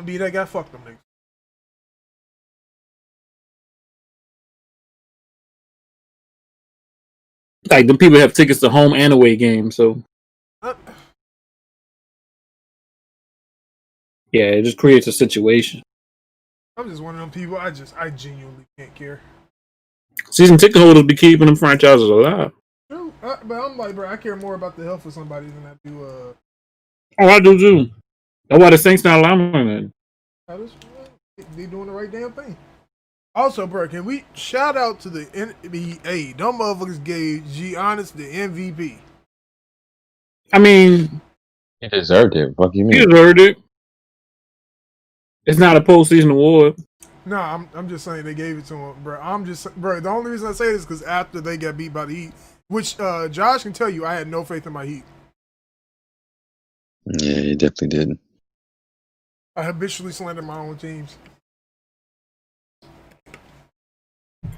gonna be that guy. Fuck them niggas. Like the people have tickets to home and away games, so yeah, it just creates a situation. I'm just one of them people. I genuinely can't care. Season ticket holders be keeping them franchises alive. True, but I'm like, bro, I care more about the health of somebody than I do. Oh, I do too. That's why the Saints not allowing it. They doing the right damn thing. Also, bro, can we shout out to the NBA? Them motherfuckers gave Giannis the MVP. I mean, he deserved it. What do you mean? He deserved it. It's not a postseason award. No, I'm just saying they gave it to him, bro. Bro. The only reason I say this is because after they got beat by the Heat, which Josh can tell you, I had no faith in my Heat. Yeah, he definitely did. I habitually slander my own teams.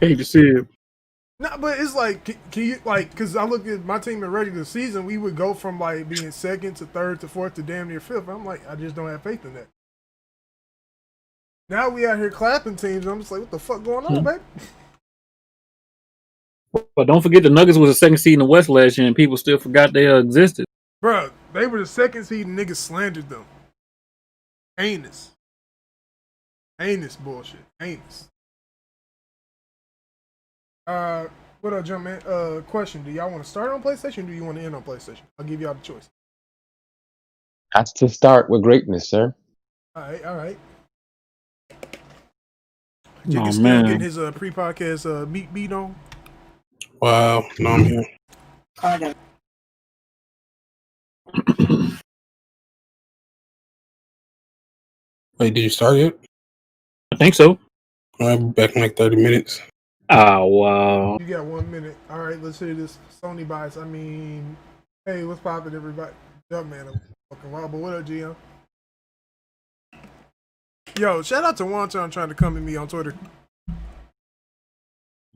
Hate to see it. No, but it's like, can you like? Because I look at my team in regular season, we would go from like being second to third to fourth to damn near fifth. I'm like, I just don't have faith in that. Now we out here clapping teams. I'm just like, what the fuck going on, baby? But don't forget the Nuggets was the second seed in the West last year, and people still forgot they existed. Bro, they were the second seed, and niggas slandered them. Heinous bullshit. Heinous. What up, jump man? Question: do y'all want to start on PlayStation? Or do you want to end on PlayStation? I'll give y'all the choice. Has to start with greatness, sir. All right. Oh, Jigga's still getting his pre-podcast beat on. Wow, no, I'm here. I got Wait, did you start yet? I think so. I'll be back in like 30 minutes. Oh, wow. You got 1 minute. All right, let's hear this Sony bias. I mean, hey, what's poppin', everybody? Jump man, I'm fucking wild, but what up, GM? Yo, shout out to Wonton trying to come at me on Twitter.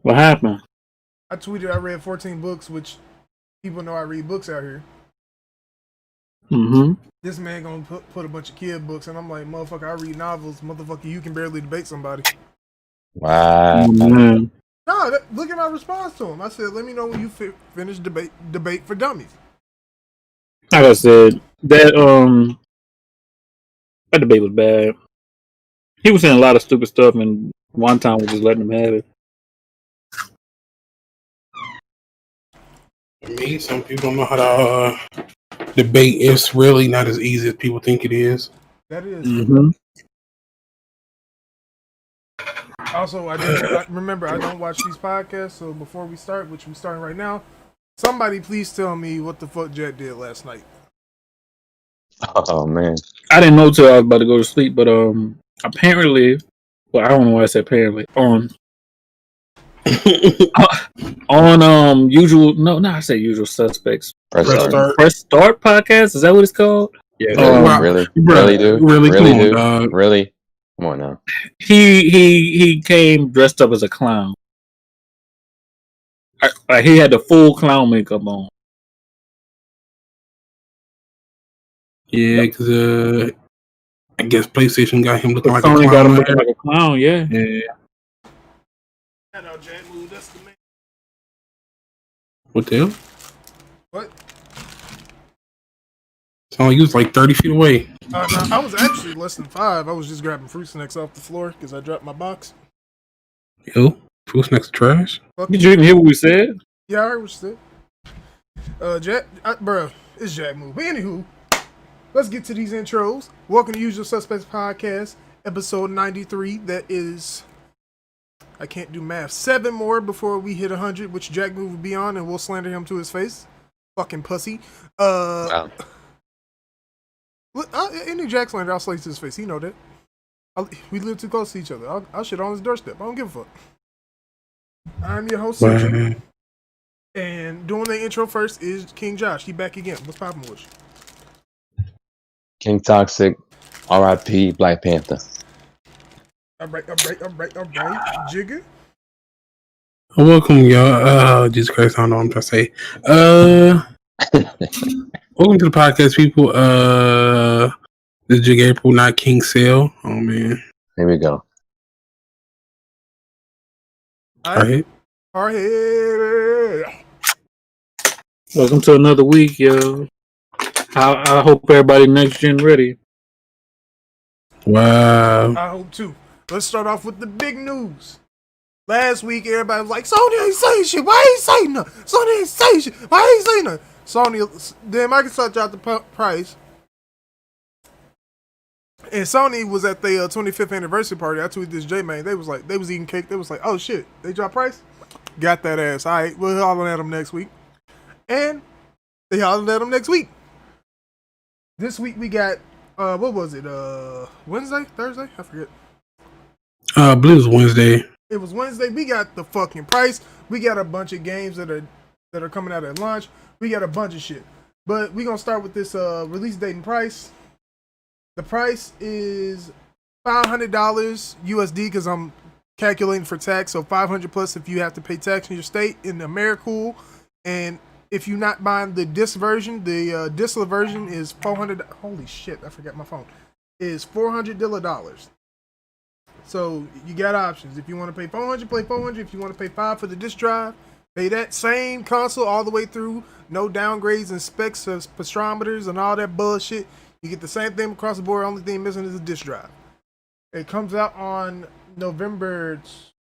What happened? I tweeted I read 14 books, which people know I read books out here. Mm-hmm. This man gonna put a bunch of kid books, and I'm like, motherfucker, I read novels. Motherfucker, you can barely debate somebody. Wow. Mm-hmm. No, look at my response to him. I said, let me know when you finish debate for dummies. Like I said, that debate was bad. He was saying a lot of stupid stuff, and one time was just letting him have it. I mean, some people don't know how to debate. It's really not as easy as people think it is. That is. Mm-hmm. Also, I remember I don't watch these podcasts, so before we start, which we're starting right now, somebody please tell me what the fuck Jet did last night. Oh man, I didn't know till I was about to go to sleep, but apparently, well, I don't know why I said apparently on I say Usual Suspects. Press start. Press Start podcast. Is that what it's called? Yeah. Really, dude. Really? Come on now. He came dressed up as a clown. Like he had the full clown makeup on. Yeah, because I guess PlayStation got him looking like a Sony clown. got him looking like a clown. Yeah. That's the man. What the hell? What? Sound like he was like 30 feet away. No, I was actually less than 5. I was just grabbing fruit snacks off the floor because I dropped my box. Yo, fruit snacks trash. Did you even hear what we said? Yeah, I heard what you said. Jack, bro, it's Jack Move. But anywho, let's get to these intros. Welcome to Usual Suspects Podcast, episode 93. That is, I can't do math. 7 more before we hit 100, which Jack Move will be on, and we'll slander him to his face. Fucking pussy. Wow. Any Jack slander, I'll slay to his face. He know that. We live too close to each other. I'll shit on his doorstep. I don't give a fuck. I'm your host, Sentry. And doing the intro first is King Josh. He back again. What's poppin' with you? King Toxic, R.I.P. Black Panther. All right. Jigga. Welcome, y'all. Jesus Christ, I don't know what I'm trying to say. Welcome to the podcast, people. The Jiggaapril, not King Cell. Oh man. Here we go. Hardhead. Hardhead. Welcome to another week, yo. I hope everybody next gen ready. Wow. I hope too. Let's start off with the big news. Last week, everybody was like, Sony ain't saying shit. Why ain't saying nothing? Sony ain't saying shit. Why ain't saying nothing? Sony, then Microsoft dropped the price. And Sony was at their 25th anniversary party. I tweeted this J-Man. They was eating cake. They was like, oh shit, they dropped price? Got that ass. All right, we'll holler at them next week. And they hollered at them next week. This week we got, what was it? Wednesday? Thursday? I forget. I believe it was Wednesday. It was Wednesday. We got the fucking price. We got a bunch of games that are coming out at launch. We got a bunch of shit. But we gonna start with this release date and price. The price is $500 USD because I'm calculating for tax. So 500 plus if you have to pay tax in your state in the AmeriCool. And if you're not buying the disc version, the disc version is $400. Holy shit, I forgot my phone. Is $400. So you got options. If you want to pay $400, play $400. If you want to pay $500 for the disc drive, pay that same console all the way through. No downgrades and specs of spectrometers and all that bullshit. You get the same thing across the board. Only thing missing is a disc drive. It comes out on November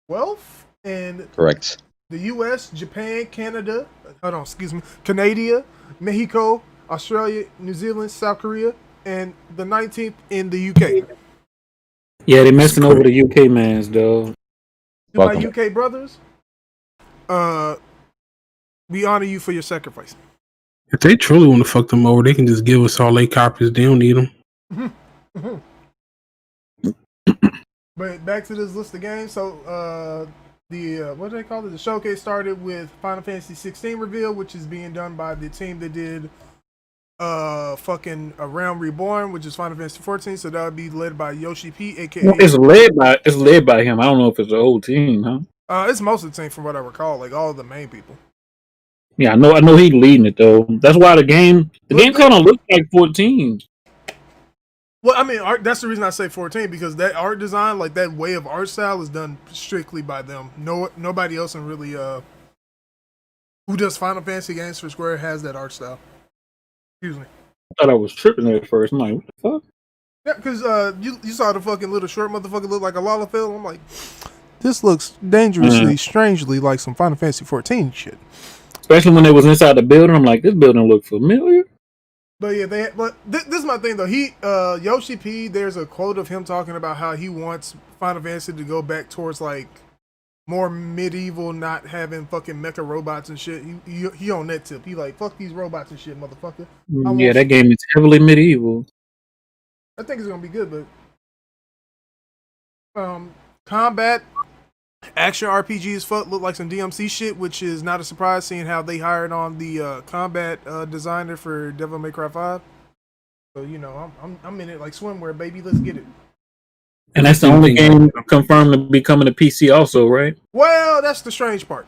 12th in Correct. the US, Japan, Canada, Canada, Mexico, Australia, New Zealand, South Korea, and the 19th in the UK. Yeah, they messing over the UK mans, though. To my Welcome. UK brothers, we honor you for your sacrifice. If they truly want to fuck them over, they can just give us all their copies. They don't need them. But back to this list of games. So what do they call it? The showcase started with Final Fantasy 16 reveal, which is being done by the team that did fucking A Realm Reborn, which is Final Fantasy 14. So that would be led by Yoshi P, aka It's led by him. I don't know if it's the whole team, huh? it's most of the team from what I recall, like all of the main people. Yeah, I know he's leading it though. That's why the game kind of looks like 14. Well, I mean, that's the reason I say 14 because that art design, like that way of art style, is done strictly by them. Nobody else in really who does Final Fantasy games for Square has that art style. Excuse me. I thought I was tripping at first. I'm like, what the fuck? Yeah, because you saw the fucking little short motherfucker look like a Lalafell. I'm like, this looks dangerously, strangely like some Final Fantasy 14 shit. Especially when they was inside the building, I'm like, this building look familiar. But yeah, this is my thing though. Yoshi P, there's a quote of him talking about how he wants Final Fantasy to go back towards like more medieval, not having fucking mecha robots and shit. He on that tip. He like, fuck these robots and shit, motherfucker. Yeah, that game is heavily medieval. I think it's gonna be good, but combat action RPG as fuck look like some DMC shit, which is not a surprise seeing how they hired on the combat designer for Devil May Cry 5. So you know, I'm in it like swimwear, baby. Let's get it. And that's the only game confirmed to be coming to PC also, right? Well, that's the strange part.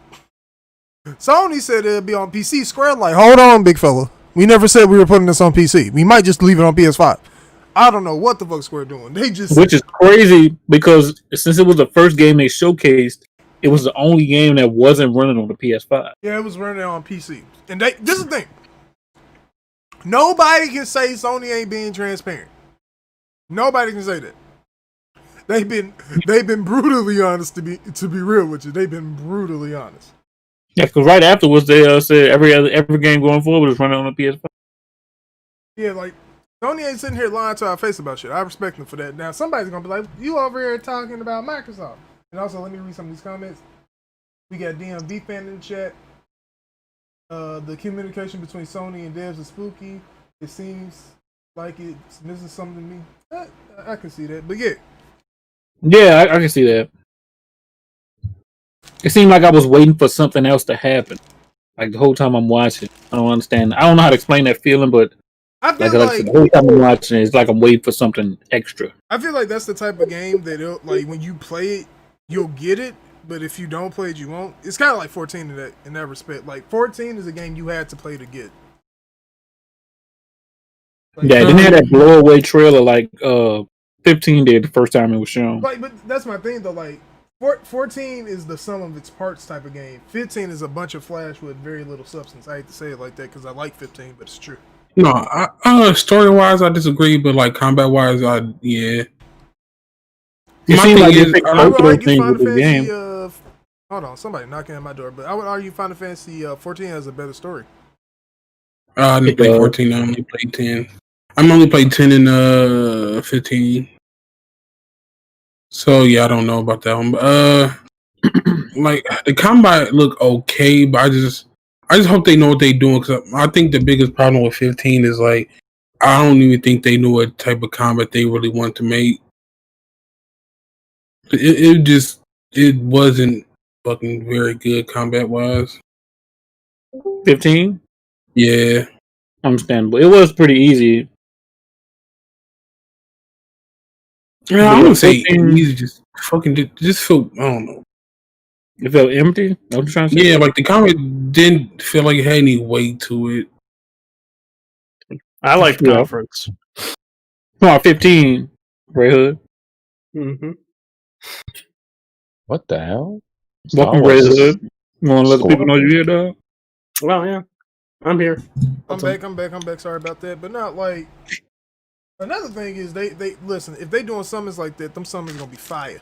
Sony said it'll be on PC. Square like, hold on, big fella. We never said we were putting this on PC. We might just leave it on PS5. I don't know what the fuck Square doing. Which is crazy because since it was the first game they showcased, it was the only game that wasn't running on the PS5. Yeah, it was running on PC. And this is the thing. Nobody can say Sony ain't being transparent. Nobody can say that. They've been brutally honest to be real with you. They've been brutally honest. Yeah, because right afterwards they said every game going forward is running on the PS5. Yeah, like Sony ain't sitting here lying to our face about shit. I respect them for that. Now somebody's gonna be like, "You over here talking about Microsoft?" And also, let me read some of these comments. We got DMV fan in the chat. The communication between Sony and devs is spooky. It seems like it's missing something to me. I can see that, but yeah. Yeah, I can see that. It seemed like I was waiting for something else to happen. Like the whole time I'm watching. I don't understand. I don't know how to explain that feeling, but I feel like the whole time I'm watching, it's like I'm waiting for something extra. I feel like that's the type of game that like when you play it, you'll get it, but if you don't play it, you won't. It's kind of like 14 in that respect. Like 14 is a game you had to play to get. Like, Yeah, didn't have that blow away trailer like 15 did the first time it was shown. Like, but that's my thing though. Like, 14 is the sum of its parts type of game. 15 is a bunch of flash with very little substance. I hate to say it like that because I like 15, but it's true. No, story wise, I disagree, but like combat wise, yeah. It My seems thing like is, they fixed I both would of those argue things Final with this Fantasy. game. Hold on, somebody knocking at my door. But I would argue Final Fantasy 14 has a better story. I didn't play 14. I only played 10. I'm only played 10 and 15. So yeah, I don't know about that one. But, like the combat look okay, but I just hope they know what they're doing. Because I think the biggest problem with 15 is like I don't even think they know what type of combat they really want to make. It wasn't fucking very good combat wise. 15? Yeah. Understandable. It was pretty easy. Yeah, I wouldn't say 14, easy. Just fucking just feel. I don't know. it felt empty. What you trying to say? Yeah, like the combat didn't feel like it had any weight to it. I like the conference. Come on, 15, Redhood. Mm-hmm. What the hell? Welcome, Redhood. You want to let the people know you're here, dog? Well, yeah. I'm here. I'm back. Sorry about that. But not like another thing is they listen, if they doing summons like that, them summons gonna be fire.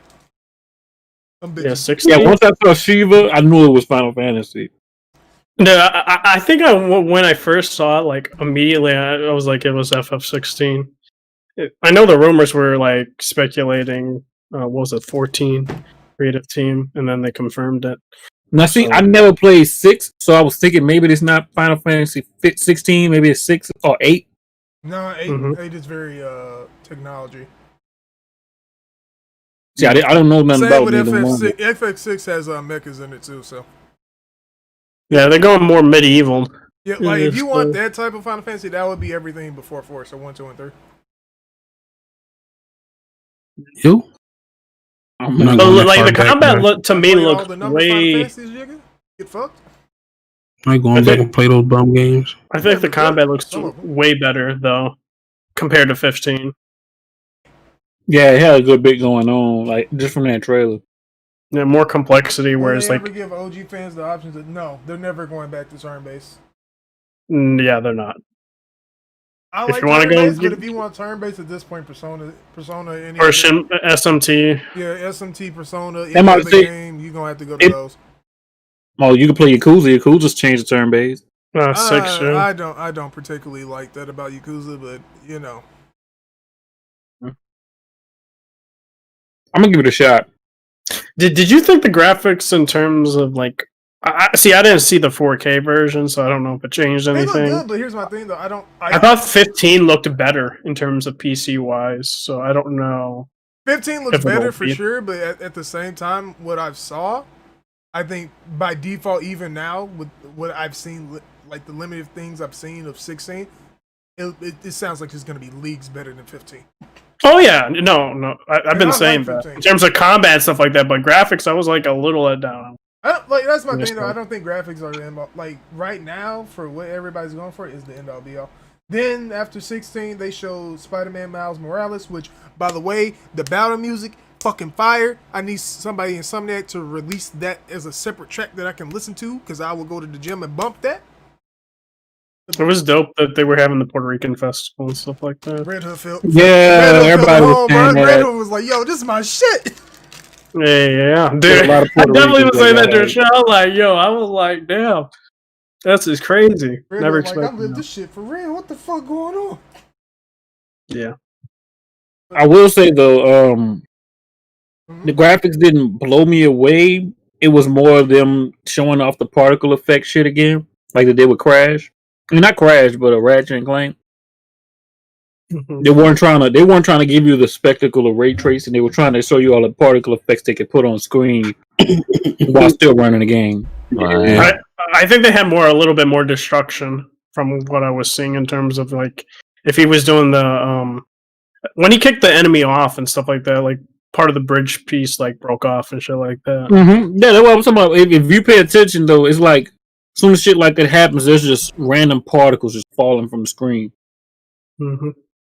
Yeah, 16. Yeah, once I saw Shiva, I knew it was Final Fantasy. No, I think when I first saw it, like immediately, I was like, it was FF16. I know the rumors were like speculating. What was it, 14 creative team, and then they confirmed it. Now, see, I never played 6, so I was thinking maybe it's not Final Fantasy 16, maybe it's 6 or 8. No, 8, Mm-hmm. 8 is very technology. See, I don't know nothing Same about with neither one. FX6 has mechas in it too, so. Yeah, they're going more medieval. Yeah, like if you want that type of Final Fantasy, that would be everything before 4, so 1, 2, and 3. You? But like the combat to me looked way. Get fucked. I going back and play those dumb games. I think the combat looks way better though, compared to 15. Yeah, it had a good bit going on, like just from that trailer. Yeah, more complexity. Whereas they like, ever give OG fans the option to no, they're never going back to turn based. Yeah, they're not. I if like you want to go, but if you want turn based at this point, Persona, any or SMT. Yeah, SMT, Persona, any Am I other game, you're gonna have to go to those. Oh, you can play Yakuza. Yakuza's changed the turn base. 6. Yeah. I don't particularly like that about Yakuza, but you know, I'm gonna give it a shot. Did you think the graphics in terms of like? I didn't see the 4K version, so I don't know if it changed anything. They look good, but here's my thing though. I thought 15 looked better in terms of PC wise, so I don't know. 15 looks better for sure, but at the same time, what I've saw, I think by default, even now with what I've seen, like the limited things I've seen of 16, it sounds like it's going to be leagues better than 15. Oh yeah, no, I've been saying that in terms of combat and stuff like that, but graphics, I was like a little let down. That's my thing though. I don't think graphics are the end all. Like right now, for what everybody's going for, is the end all be all. Then after 16, they showed Spider-Man Miles Morales, which, by the way, the battle music fucking fire. I need somebody in Insomniac to release that as a separate track that I can listen to, because I will go to the gym and bump that. It was dope that they were having the Puerto Rican festival and stuff like that. Redhood felt everybody was saying that. Redhood was like, "Yo, this is my shit." Yeah, dude. I definitely was saying that during the show. I was like, "Yo," I was like, "Damn, that's just crazy." Redhood Never expected. expected. I lived this shit for real. What the fuck going on? Yeah. I will say though, the graphics didn't blow me away. It was more of them showing off the particle effect shit again, like they did with Crash. I mean, not Crash, but a Ratchet and Clank. They weren't trying to give you the spectacle of ray tracing. They were trying to show you all the particle effects they could put on screen while still running the game. Right. I think they had a little bit more destruction from what I was seeing in terms of like if he was doing the when he kicked the enemy off and stuff like that, like part of the bridge piece like broke off and shit like that. Mm-hmm. Yeah, that's what I'm talking about. If you pay attention though, it's like as soon as shit like that happens, there's just random particles just falling from the screen. Mm-hmm.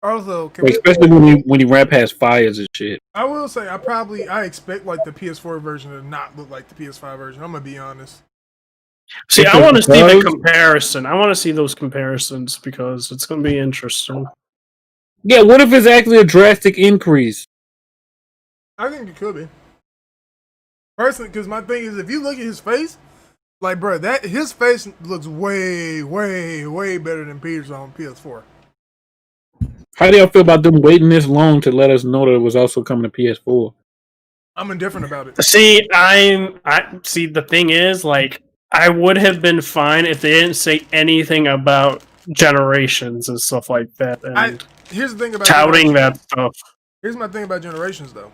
Also, Especially when he ran past fires and shit. I will say I expect like the PS4 version to not look like the PS5 version. I'm gonna be honest. See, I want to see the comparison. I want to see those comparisons because it's going to be interesting. Yeah, what if it's actually a drastic increase? I think it could be. Personally, because my thing is, if you look at his face, like, bro, his face looks way, way, way better than Peter's on PS4. How do y'all feel about them waiting this long to let us know that it was also coming to PS4? I'm indifferent about it. See, I see. The thing is, like, I would have been fine if they didn't say anything about generations and stuff like that. And here's the thing about touting that stuff. Here's my thing about generations, though.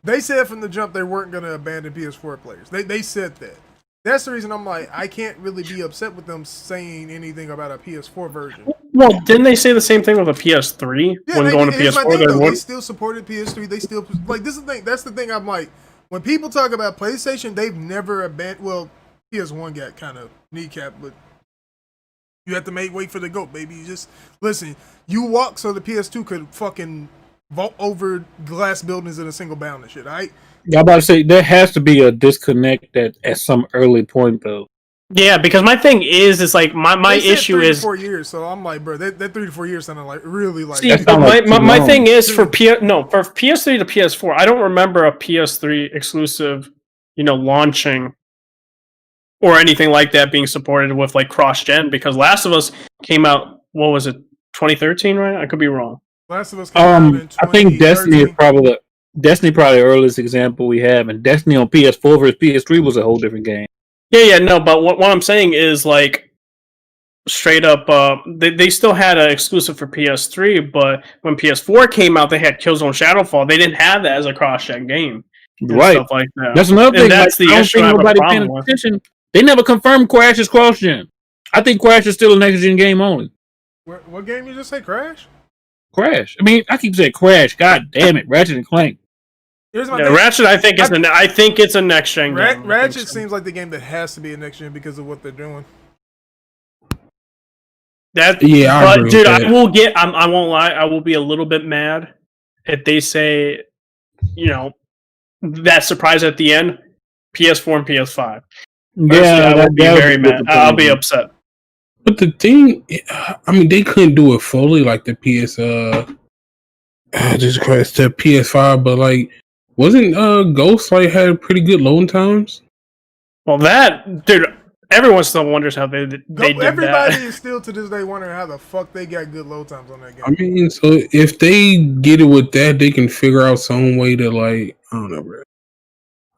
They said from the jump they weren't going to abandon PS4 players. They said that. That's the reason I'm like, I can't really be upset with them saying anything about a PS4 version. Well, didn't they say the same thing with a PS3 when going to PS4? They still supported PS3. They still like this is the thing. That's the thing. I'm like, when people talk about PlayStation, they've never abandoned. Well, PS1 got kind of kneecapped, but you have to wait for the GOAT, baby. You just listen. You walk so the PS2 could fucking vault over glass buildings in a single bound and shit. Right? Y'all about to say there has to be a disconnect at some early point though. Yeah, because my thing is like my issue 3 is to 4 years. So I'm like, bro, that 3 to 4 years sounded like really like. See, my thing is for PS3 to PS4. I don't remember a PS3 exclusive, launching or anything like that being supported with like cross-gen because Last of Us came out. What was it? 2013, right? I could be wrong. Last of Us came out in 2013. I think Destiny is probably the earliest example we have, and Destiny on PS4 versus PS3 was a whole different game. Yeah, no, but what I'm saying is like straight up, they still had an exclusive for PS3, but when PS4 came out, they had Killzone Shadowfall. They didn't have that as a cross-gen game, right? Stuff like that. That's another thing. And that's the issue. Nobody paying attention. They never confirmed Crash is cross-gen. I think Crash is still a next-gen game only. What game you just say? Crash? Crash. I mean, I keep saying Crash. God damn it, Ratchet and Clank. Ratchet, I think it's a next gen game. Ratchet seems like the game that has to be a next gen because of what they're doing. Dude, I won't lie, I will be a little bit mad if they say, that surprise at the end, PS4 and PS5. Yeah, I would be very mad. I'll be upset. But the thing, I mean, they couldn't do it fully like the PS5, but like. Wasn't Ghost like had pretty good loading times? Well, dude, everyone still wonders how they did everybody is still to this day wondering how the fuck they got good load times on that game. I mean, so if they get it with that, they can figure out some way to like, I don't know, bro.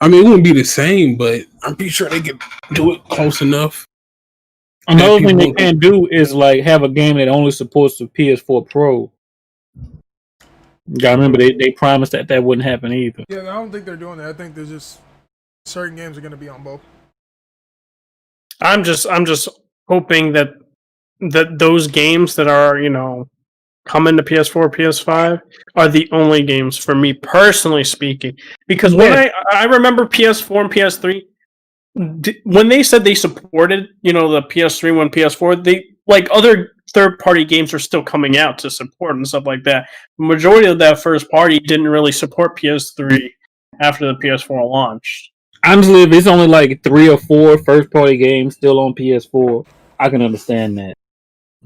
I mean, it wouldn't be the same, but I'm pretty sure they could do it close enough. Another thing they can do is like have a game that only supports the PS4 Pro. You gotta remember they promised that wouldn't happen either. Yeah, I don't think they're doing that. I think there's just certain games are gonna be on both. I'm just hoping that those games that are, coming to PS4, PS5 are the only games for me personally speaking. Because when I remember PS4 and PS3, when they said they supported, the PS3 when PS4, they like other third-party games are still coming out to support and stuff like that. The majority of that first party didn't really support PS3 after the PS4 launched. Honestly, if it's only like 3 or 4 first-party games still on PS4, I can understand that.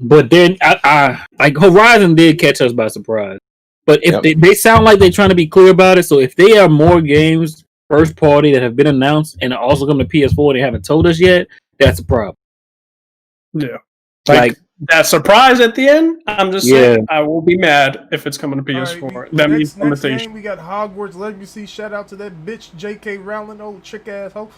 But then, I like Horizon did catch us by surprise. But if they sound like they're trying to be clear about it, so if they have more games first-party that have been announced and are also coming to PS4 and they haven't told us yet, that's a problem. Yeah. Like that surprise at the end, I'm just saying, I will be mad if it's coming to PS4. Right, that means next game, we got Hogwarts Legacy. Shout out to that bitch, J.K. Rowling, old chick ass hoe.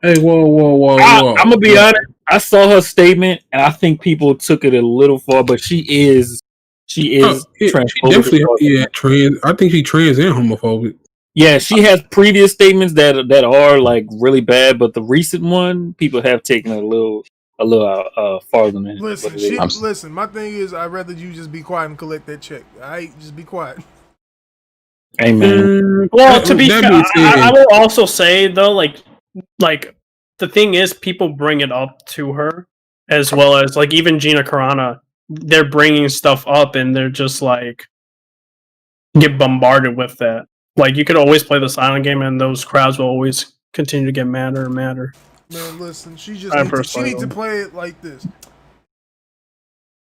Hey, whoa. I'm gonna be honest. I saw her statement, and I think people took it a little far. But she is transphobic. She definitely, trans. I think she trans and homophobic. Yeah, she has previous statements that are like really bad, but the recent one, people have taken a little farther than that. Listen, my thing is, I'd rather you just be quiet and collect that check. Alright, just be quiet. Amen. Well, to be fair, I will also say though, like the thing is, people bring it up to her as well as like even Gina Carano they're bringing stuff up and they're just like get bombarded with that. Like you could always play the silent game and those crowds will always continue to get madder and madder. Man, listen, she needs to play it like this.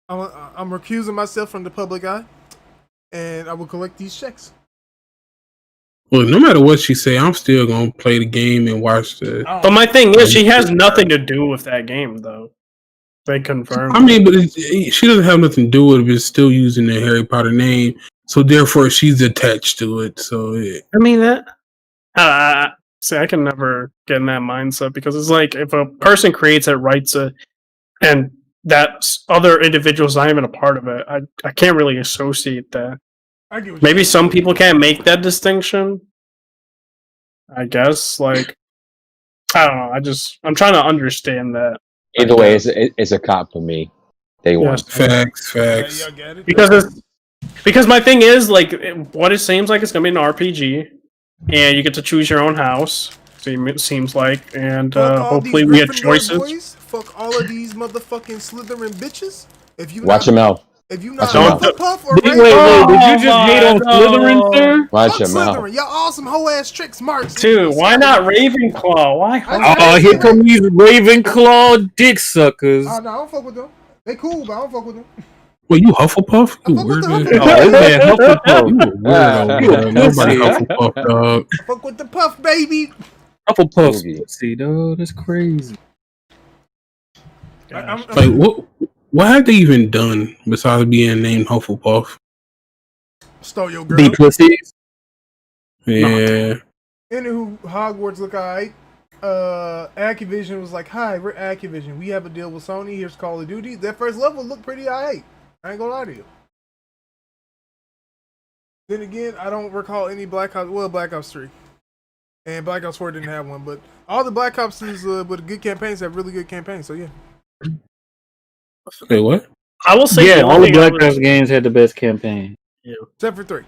I'm recusing myself from the public eye, and I will collect these checks. Well, no matter what she say, I'm still gonna play the game and watch the. But my thing is, she has nothing to do with that game, though. They confirmed. I mean, but she doesn't have nothing to do with it. But it's still using the Harry Potter name, so therefore she's attached to it. So yeah. I mean that. See, I can never get in that mindset because it's like if a person creates it, writes it, and that other individual's not even a part of it, I can't really associate that. Maybe some people can't make that distinction. I guess, like, I don't know. I'm trying to understand that. Either way, it's a cop for me. They want facts. Yeah, because my thing is like what it seems like it's gonna be an RPG, and you get to choose your own house. It seems like, and hopefully we have choices. Boys, fuck all of these motherfucking Slytherin bitches. If you watch your mouth. If you not Hufflepuff or wait, did you just hate on Slytherin, sir? Watch your mouth. Y'all all some hoe ass tricks, marks. Dude, why not Ravenclaw? Why? Oh, here come these Ravenclaw dick suckers. Oh no, I don't fuck with them. They cool, but I don't fuck with them. Well, you Hufflepuff? You weird man. Oh, man, Hufflepuff. You a weirdo, man. Nobody Hufflepuff, dog. Fuck with the puff, baby. Hufflepuff. See, though, that's crazy. Like, what have they even done besides being named Hufflepuff? Stole your girl. Be pussies. Yeah. Anywho, Hogwarts look alright. Activision was like, "Hi, we're Activision. We have a deal with Sony. Here's Call of Duty." That first level looked pretty alright. I ain't gonna lie to you. Then again, I don't recall any Black Ops. Well, Black Ops 3 and Black Ops 4 didn't have one, but all the Black Ops with good campaigns have really good campaigns. So yeah. Okay, what? I will say, all the Black Ops games had the best campaign. Yeah. Except for 3.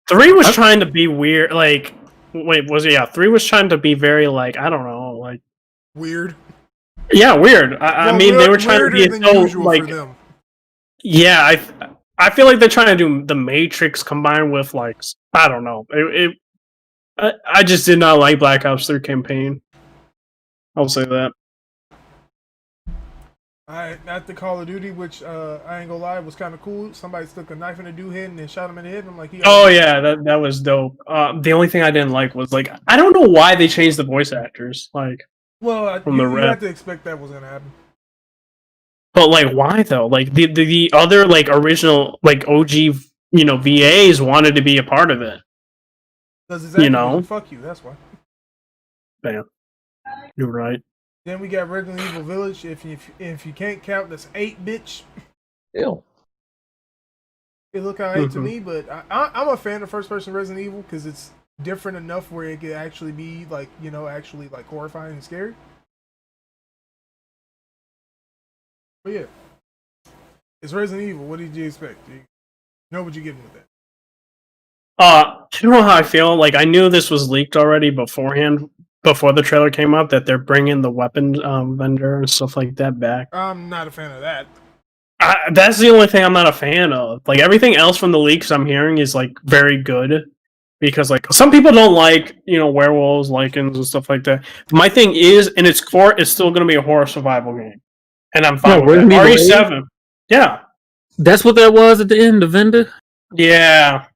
3 was trying to be weird. Like, wait, was it? Yeah, 3 was trying to be very like I don't know, like weird. Yeah, weird. I mean, they were trying to be so like. Yeah, I feel like they're trying to do the Matrix combined with like I don't know. I just did not like Black Ops 3 campaign. I'll say that. Alright, not the Call of Duty, which I ain't gonna lie, was kind of cool. Somebody stuck a knife in a dude head and then shot him in the head. And I'm like, oh yeah, that was dope. The only thing I didn't like was like I don't know why they changed the voice actors. Like, well, you have to expect that was gonna happen. But like, why though? Like the other like original like OG VAs wanted to be a part of it. Fuck you. That's why. Damn, you're right. Then we got Resident Evil Village. If you can't count, that's 8, bitch. Ew. It look alright to me, but I'm a fan of first-person Resident Evil because it's different enough where it could actually be like actually like horrifying and scary. But yeah, it's Resident Evil. What did you expect? You know what you're getting with that. You know how I feel? Like I knew this was leaked already beforehand. Before the trailer came out, that they're bringing the weapon vendor and stuff like that back. I'm not a fan of that. That's the only thing I'm not a fan of. Like everything else from the leaks I'm hearing is like very good, because like some people don't like werewolves, lycans, and stuff like that. My thing is, in its core, it's still going to be a horror survival game, and I'm fine with that. RE7, yeah, that's what that was at the end. The vendor, yeah,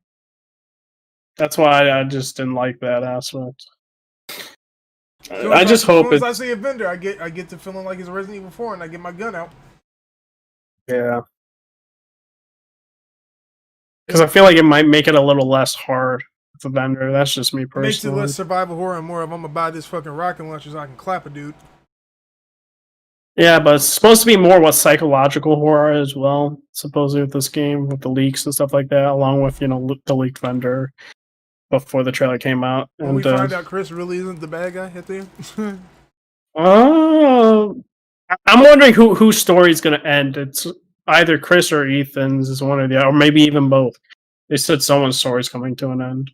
that's why I just didn't like that aspect. So I just hope as soon as I see a vendor, I get to feeling like it's Resident Evil 4 and I get my gun out. Yeah. Because I feel like it might make it a little less hard with the vendor. That's just me personally. Makes it less survival horror and more of I'm gonna buy this fucking rocket launcher so I can clap a dude. Yeah, but it's supposed to be more what psychological horror as well, supposedly with this game, with the leaks and stuff like that, along with the leaked vendor. Before the trailer came out, and we find out Chris really isn't the bad guy at the end. I'm wondering whose story is going to end. It's either Chris or Ethan's, is one or the other, or maybe even both. They said someone's story is coming to an end.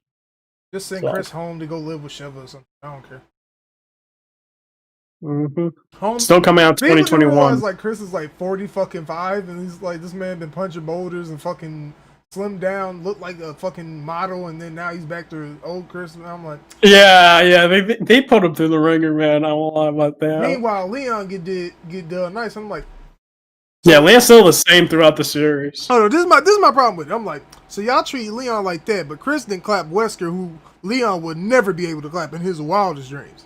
Just send Chris home to go live with Sheva or something. I don't care. Mm-hmm. Still coming out People don't 2021. realize, like, Chris is like 40 and he's like, this man been punching boulders and fucking slimmed down, looked like a fucking model, and then now he's back to old Chris. And I'm like, Yeah, they put him through the ringer, man. I won't lie about that. Meanwhile, Leon get done nice. I'm like, yeah, Leon's still the same throughout the series. oh no, this is my problem with it. I'm like, so y'all treat Leon like that, but Chris didn't clap Wesker, who Leon would never be able to clap in his wildest dreams.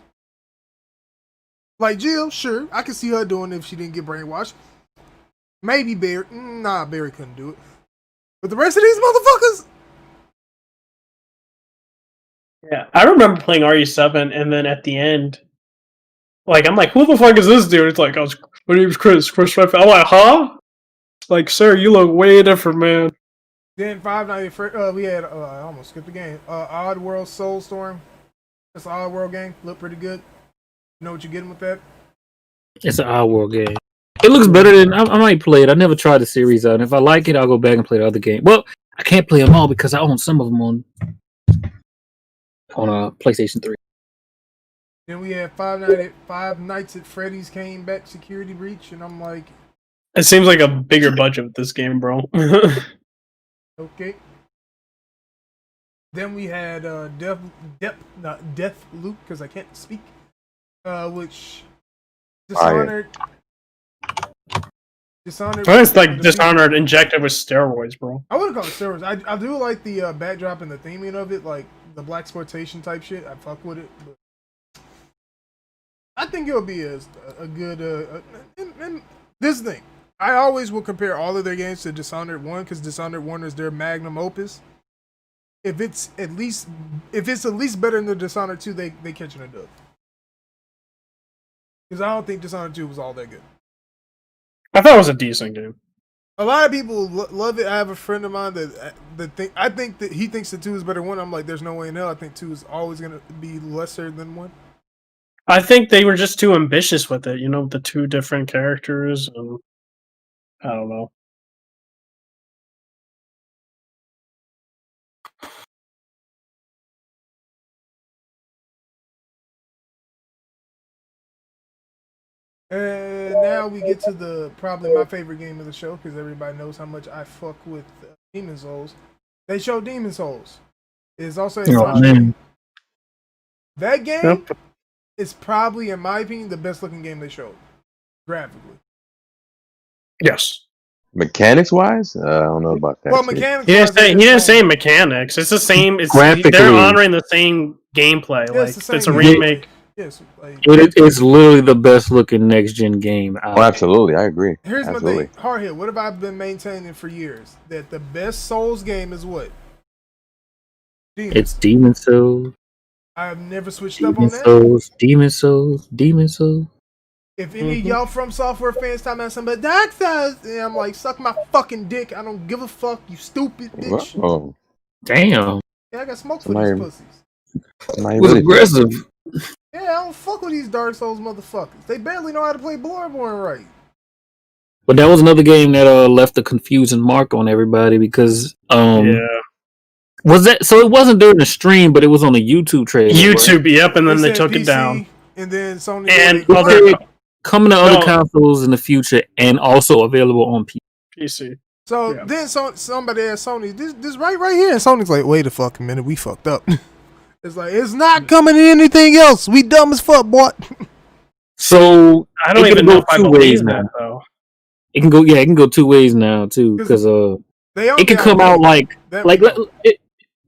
Like Jill, sure, I could see her doing it if she didn't get brainwashed. Maybe Barry, nah, Barry couldn't do it. But the rest of these motherfuckers, Yeah, I remember playing RE7, and then at the end, like, I'm like, who the fuck is this dude? It's like, my name's Chris Redfield. I'm like, huh? Like, sir, you look way different, man. then 590. We had I almost skipped the game. Odd World Soulstorm. That's an Odd World game. Looked pretty good. You know what you're getting with that? It's an Odd World game. It looks better than I might play it. I never tried the series out. And if I like it, I'll go back and play the other game. Well, I can't play them all because I own some of them on PlayStation 3. Then we had Five Nights at Freddy's came back, Security Breach, and I'm like, It seems like a bigger budget with this game, bro. okay. Then we had Death Loop, because I can't speak, which Dishonored. It's like Dishonored injected with steroids, bro. I wouldn't call it steroids. I do like the backdrop and the theming of it, like the black exploitation type shit. I fuck with it, but I think it'll be a good. And this thing, I always will compare all of their games to Dishonored 1 because Dishonored 1 is their magnum opus. If it's at least better than the Dishonored 2, they catching a dub. Because I don't think Dishonored 2 was all that good. I thought it was a decent game. A lot of people love it. I have a friend of mine I think that he thinks that 2 is better than 1. I'm like, there's no way in hell. I think 2 is always going to be lesser than 1. I think they were just too ambitious with it, the two different characters, and I don't know. And now we get to probably my favorite game of the show because everybody knows how much I fuck with Demon Souls. They show Demon Souls. It's also man. That game is probably, in my opinion, the best looking game they showed graphically. Yes. Mechanics wise, I don't know about that. Well, shit. mechanics. He didn't say mechanics. It's the same. They're honoring the same gameplay. Yeah, like it's a remake. Yes, like, It's literally the best looking next gen game out. Oh, absolutely, I agree. Here's absolutely. my thing, Hardhead. What have I been maintaining for years? That the best Souls game is what? It's Demon Souls. I've never switched Demon up on that. Demon Souls. If any of y'all from software fans talking about something, Dark Souls, and I'm like, suck my fucking dick. I don't give a fuck, you stupid bitch. Oh, damn. Yeah, I got smoked for these pussies. It was aggressive. Yeah, I don't fuck with these Dark Souls motherfuckers. They barely know how to play Bloodborne right. But that was another game that left a confusing mark on everybody because was that so? It wasn't during the stream, but it was on the YouTube trailer. YouTube, right? Yep, and then they took PC, it down. And then Sony coming to other consoles in the future, and also available on PC. So then somebody asked Sony, this right here, and Sony's like, wait a fucking minute, we fucked up. It's like, it's not coming in anything else. We dumb as fuck, boy. So I don't even know if I believe that though. It can go two ways now too, because it can come out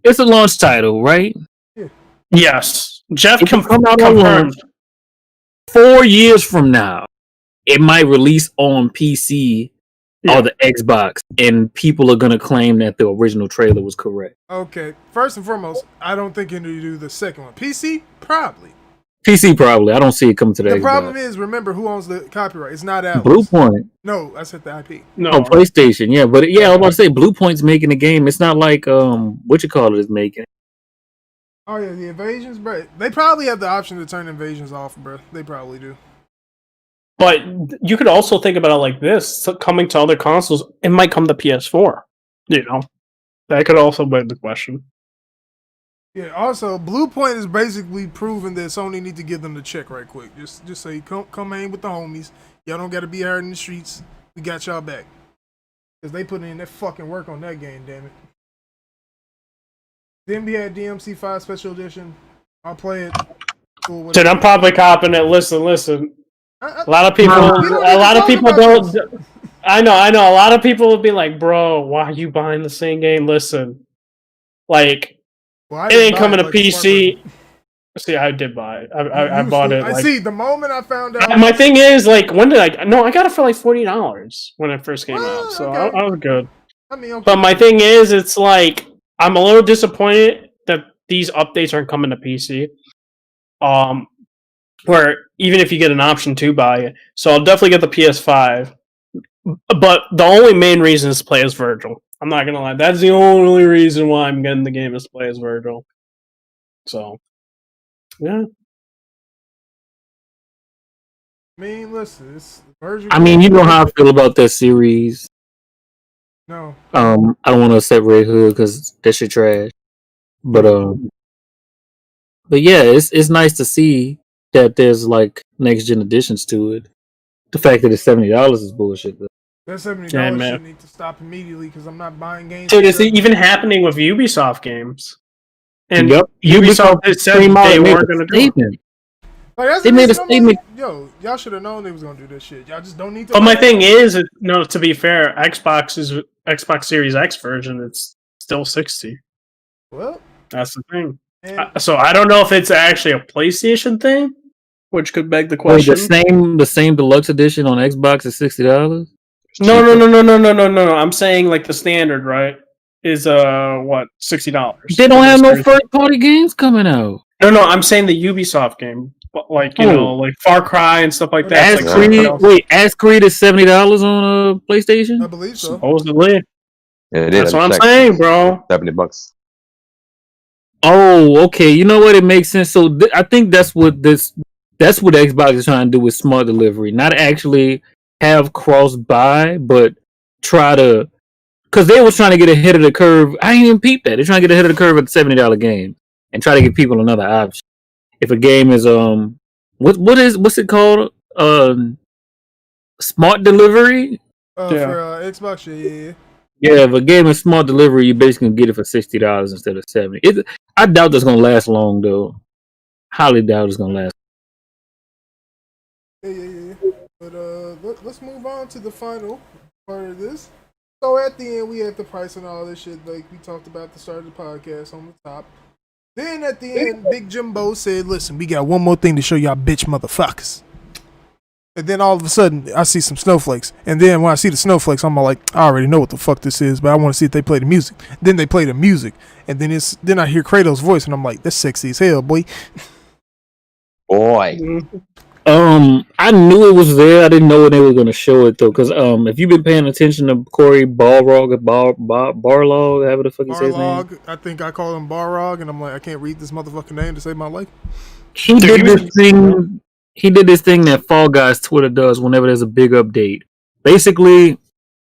it's a launch title, right? Yeah. Yes, Jeff come out confirmed. 4 years from now, it might release on PC or the Xbox, and people are gonna claim that the original trailer was correct. Okay, first and foremost, I don't think you need to do the second one. PC, probably. PC, probably. I don't see it coming to the Xbox. The problem is, remember who owns the copyright. It's not Atlas. Bluepoint. No, I said the IP. No, PlayStation. Yeah, but I was about to say Bluepoint's making the game. It's not like is making. Oh yeah, the Invasions, bro. They probably have the option to turn Invasions off, bro. They probably do. But you could also think about it like this: coming to other consoles, it might come to PS4. That could also be the question. Yeah. Also, Blue Point is basically proving that Sony need to give them the check right quick. Just say come hang with the homies. Y'all don't got to be out in the streets. We got y'all back. Cause they put in that fucking work on that game. Damn it. Then we had DMC5 Special Edition. I'll play it. Cool, Dude, I'm probably copping it. Listen. A lot of people don't. I know. A lot of people will be like, "Bro, why are you buying the same game?" Listen, like, it ain't coming to PC. See, I did buy it. I bought it. I see. The moment I found out, my thing is, like, when did I? No, I got it for like $40 when it first came out, so okay. I was good. I mean, okay. But my thing is, it's like I'm a little disappointed that these updates aren't coming to PC. Where even if you get an option to buy it, so I'll definitely get the PS5. But the only main reason is to play as Virgil. I'm not gonna lie, that's the only reason why I'm getting the game is to play as Virgil. So, yeah. I mean, listen, Virgil. I mean, you know how I feel about that series. No. I don't want to upset Redhood because that shit trash. But yeah, it's nice to see that there's like next gen additions to it. The fact that it's $70 is bullshit though. That $70 should need to stop immediately because I'm not buying games. Dude, it's even happening with Ubisoft games. And yep. Ubisoft said they weren't going to do it. Like, they made a statement. Yo, y'all should have known they was going to do this shit. Y'all just don't need to. But my thing is, no, to be fair, Xbox Series X version, it's still $60. Well, that's the thing. So I don't know if it's actually a PlayStation thing, which could beg the question. Wait, the same deluxe edition on Xbox is $60? No. I'm saying like the standard, right? Is what, $60? They don't have no first party games coming out. No, I'm saying the Ubisoft game, like you know, like Far Cry and stuff like that. Ass Creed is $70 on PlayStation. I believe so. Supposedly. Yeah, that's what I'm saying, bro. $70. Oh, okay. You know what? It makes sense. So I think that's what Xbox is trying to do with smart delivery. Not actually have cross buy, but try to, because they was trying to get ahead of the curve. I ain't even peeped that. They're trying to get ahead of the curve at the $70 game and try to give people another option. If a game is what's it called? Smart delivery. For Xbox, yeah. Yeah, if a game is smart delivery, you basically can get it for $60 instead of $70. I doubt that's gonna last long, though. Highly doubt it's gonna last. Yeah. But let's move on to the final part of this. So at the end, we had the price and all this shit, like we talked about at the start of the podcast on the top. Then at the end, Big Jimbo said, "Listen, we got one more thing to show y'all, bitch motherfuckers." And then all of a sudden, I see some snowflakes. And then when I see the snowflakes, I'm all like, I already know what the fuck this is, but I want to see if they play the music. Then they play the music. And then I hear Kratos' voice, and I'm like, that's sexy as hell, boy. Boy. I knew it was there. I didn't know when they were going to show it, though. Because if you've been paying attention to Corey Barlog, however the fuck you say his name. I think I call him Barlog, and I'm like, I can't read this motherfucking name to save my life. He did this thing. He did this thing that Fall Guys Twitter does whenever there's a big update. Basically,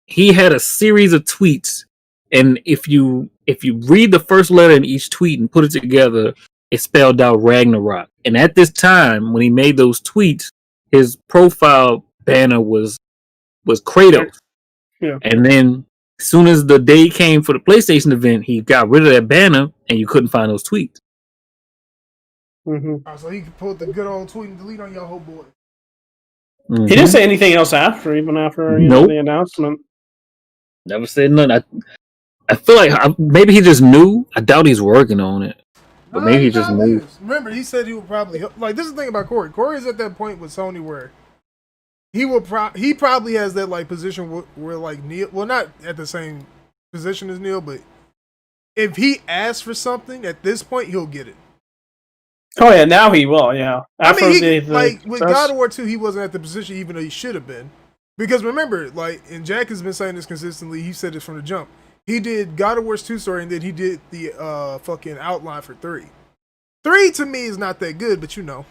he had a series of tweets, and if you read the first letter in each tweet and put it together, it spelled out Ragnarok. And at this time, when he made those tweets, his profile banner was Kratos. Yeah. And then, as soon as the day came for the PlayStation event, he got rid of that banner, and you couldn't find those tweets. Mm-hmm. So he could put the good old tweet and delete on your whole boy. Mm-hmm. He didn't say anything else after the announcement. Never said nothing. I feel like maybe he just knew. I doubt he's working on it. But maybe he just knew. Remember, he said he would probably help. Like, this is the thing about Corey. Corey is at that point with Sony where he probably has that like position where like Neil, well, not at the same position as Neil, but if he asks for something at this point, he'll get it. Oh yeah, now he will. Yeah, after with God of War 2, he wasn't at the position even though he should have been. Because remember, like, and Jack has been saying this consistently. He said this from the jump. He did God of War's 2 story, and then he did the fucking outline for 3. 3 to me is not that good, but you know,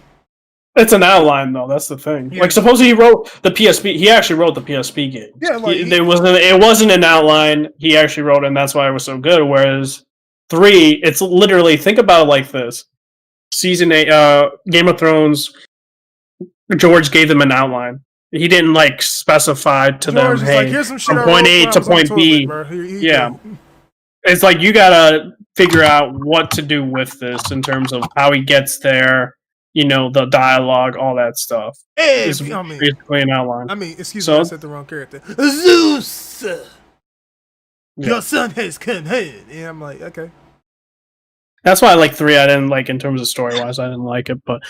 it's an outline though. That's the thing. Yeah. Like, suppose he wrote the PSP. He actually wrote the PSP game. Yeah, like it wasn't an outline. He actually wrote it, and that's why it was so good. Whereas 3, it's literally, think about it like this. Season 8, Game of Thrones, George gave them an outline. He didn't like specify to them, George is hey, like, here's some shit from I point wrote A when I to was on the point B. toilet, bro. Here you Yeah. go. It's like you gotta figure out what to do with this in terms of how he gets there, the dialogue, all that stuff. Hey, It's basically an outline. Excuse me, I said the wrong character. Zeus! Your son has come home. And I'm like, okay. That's why I like 3. I didn't like in terms of story wise. I didn't like it, but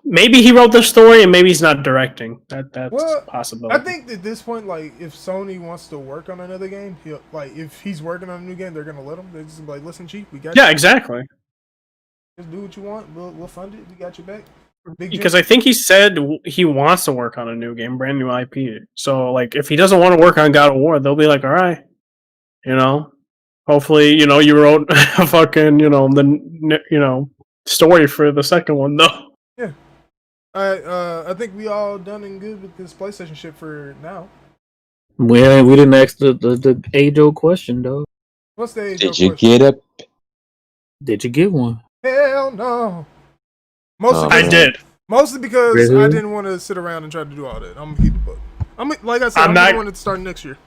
maybe he wrote the story and maybe he's not directing. That's a possibility. I think at this point, like, if Sony wants to work on another game, if he's working on a new game, they're gonna let him. They're just like, listen, Chief, we got you. Yeah, exactly. Just do what you want. We'll fund it. We got your back. Because I think he said he wants to work on a new game, brand new IP. So, like, if he doesn't want to work on God of War, they'll be like, all right, hopefully, you wrote a fucking, the story for the second one, though. Yeah. I think we all done and good with this PlayStation shit for now. Well, we didn't ask the age-old question, though. What's the age-old Did you question? get up? Did you get one? Hell no. Mostly I did. Mostly because Really? I didn't want to sit around and try to do all that. I'm gonna keep it book. Like I said, I'm gonna want to start next year.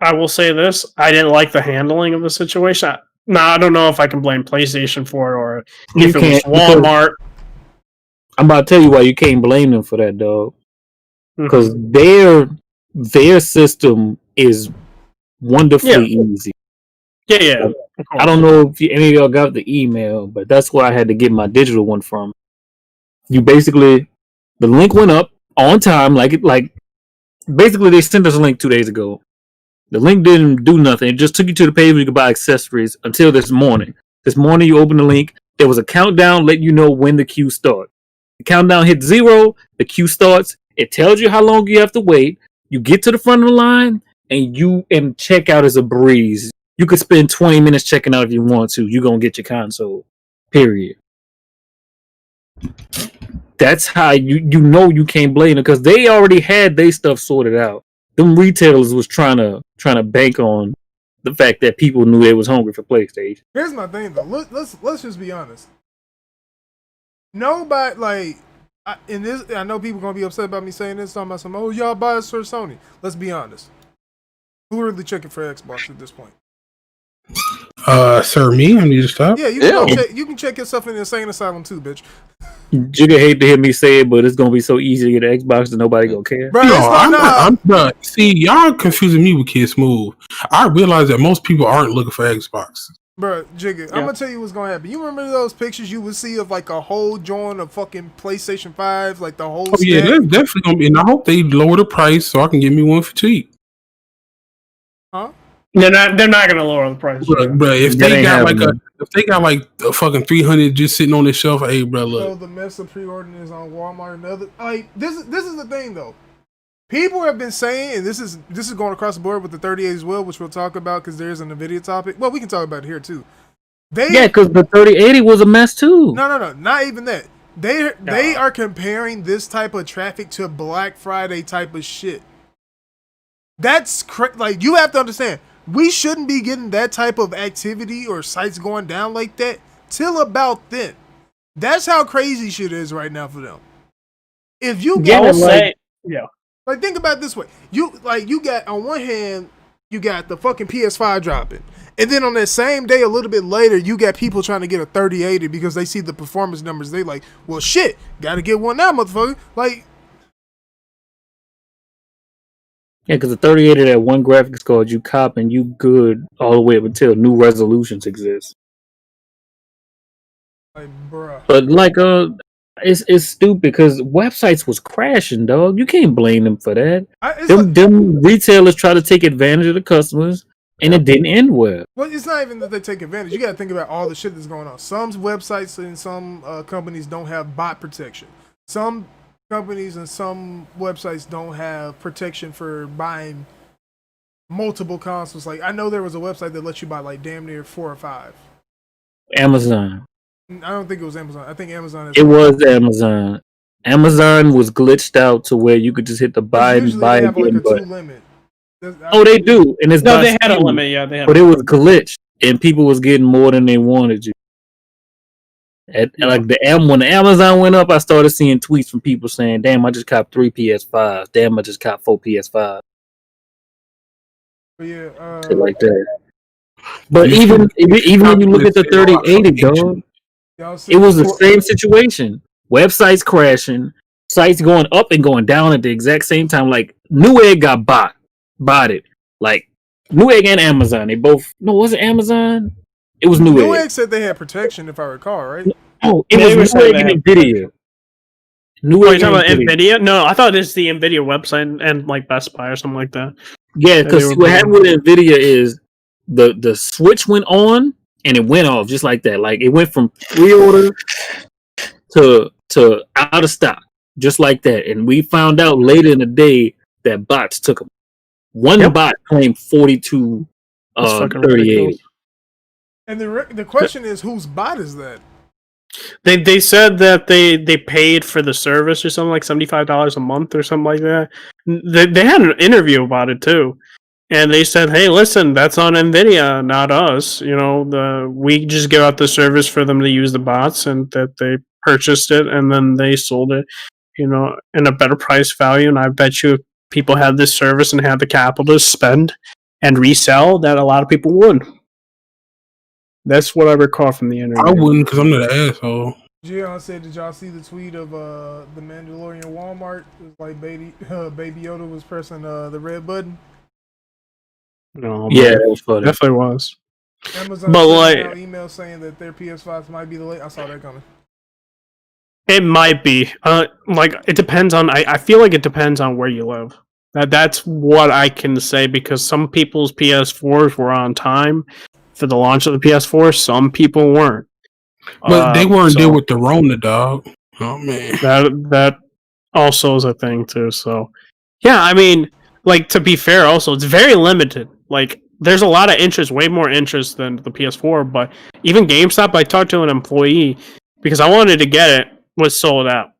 I will say this: I didn't like the handling of the situation. I don't know if I can blame PlayStation for it or if it was Walmart. I'm about to tell you why you can't blame them for that, dog. Because their system is wonderfully easy. Yeah. I don't know if any of y'all got the email, but that's where I had to get my digital one from. You basically, the link went up on time, basically they sent us a link 2 days ago. The link didn't do nothing. It just took you to the page where you could buy accessories until this morning. This morning you open the link. There was a countdown letting you know when the queue starts. The countdown hits 0. The queue starts. It tells you how long you have to wait. You get to the front of the line, and checkout is a breeze. You could spend 20 minutes checking out if you want to. You're going to get your console. Period. That's how you you can't blame them because they already had their stuff sorted out. Them retailers was trying to bank on the fact that people knew they was hungry for PlayStation. Here's my thing though. Let's just be honest. Nobody I know people gonna be upset about me saying this. Talking about some y'all biased for Sony. Let's be honest. Who really checking for Xbox at this point? Sir, me? I need to stop. Yeah, you can check yourself in the insane asylum too, bitch. Jigga hate to hear me say it, but it's gonna be so easy to get an Xbox that nobody gonna care. Bro, I'm not. See, y'all confusing me with Kid Smooth. I realize that most people aren't looking for Xbox. Bro, Jigga, I'm gonna tell you what's gonna happen. You remember those pictures you would see of like a whole joint of fucking PlayStation 5s, like the whole Oh yeah, stack? that's definitely gonna be. And I hope they lower the price so I can get me one for cheap. Huh? They're not gonna lower the price. Bro, if they got like a fucking 300 just sitting on the shelf, hey, bro, look. So the mess of pre-ordering is on Walmart and other. Like this is the thing though. People have been saying, and this is going across the board with the 3080 as well, which we'll talk about because there's an NVIDIA topic. Well, we can talk about it here too. Because the 3080 was a mess too. No, not even that. They are comparing this type of traffic to Black Friday type of shit. That's like you have to understand. We shouldn't be getting that type of activity or sites going down like that till about then. That's how crazy shit is right now for them. If you get like think about it this way. You got on one hand, you got the fucking PS5 dropping. And then on that same day, a little bit later, you got people trying to get a 3080 because they see the performance numbers. They like, well shit, gotta get one now, motherfucker. Like yeah, because the 3080 that one graphics card you cop and you good all the way up until new resolutions exist. Like, bruh. But it's stupid because websites was crashing, dog. You can't blame them for that. Them retailers try to take advantage of the customers, and it didn't end well. Well, it's not even that they take advantage. You got to think about all the shit that's going on. Some websites and some companies don't have bot protection. Some companies and some websites don't have protection for buying multiple consoles. Like I know there was a website that lets you buy like damn near 4 or 5. Amazon. I don't think it was Amazon. I think Amazon. It was Amazon. Amazon was glitched out to where you could just hit the buy and buy again button. Limit. Oh, they do, and it's no. They had a limit. Yeah, they had. But it was glitched. and people was getting more than they wanted you. Like when the Amazon went up, I started seeing tweets from people saying, "Damn, I just copped 3 PS5s. Damn, I just copped 4 PS5s." But yeah, Shit like that. But even when you look at the 3080, dog, it was the same situation. Websites crashing, sites going up and going down at the exact same time. Like Newegg got botted. Like Newegg and Amazon, they both. No, was it Amazon? It was Newegg. Newegg said they had protection, if I recall, right? Oh, it was Newegg and Nvidia. Are you talking about Nvidia? No, I thought it's the Nvidia website and like Best Buy or something like that. Yeah, because what happened with Nvidia is the switch went on and it went off just like that. Like it went from pre-order to out of stock, just like that. And we found out later in the day that bots took them. One bot claimed 42 3080. And the question is, whose bot is that? They said that they paid for the service or something like $75 a month or something like that. They had an interview about it too, and they said, "Hey, listen, that's on Nvidia, not us. You know, we just give out the service for them to use the bots, and that they purchased it and then they sold it, you know, in a better price value. And I bet you, if people had this service and had the capital to spend and resell, that a lot of people would." That's what I recall from the interview. I wouldn't, because I'm not an asshole. Gian said, "Did y'all see the tweet of the Mandalorian Walmart? It was like Baby Yoda was pressing the red button." No, yeah, that was funny. Definitely was. Amazon but sent like out email saying that their PS5s might be the late. I saw that coming. It might be. Like it depends on. I feel like it depends on where you live. That's what I can say, because some people's PS4s were on time for the launch of the PS4. Some people weren't. But they weren't there with the Rona, dog. Oh man, that also is a thing too. So yeah, I mean, like, to be fair, also it's very limited. Like there's a lot of interest, way more interest than the PS4. But even GameStop, I talked to an employee because I wanted to get it, was sold out.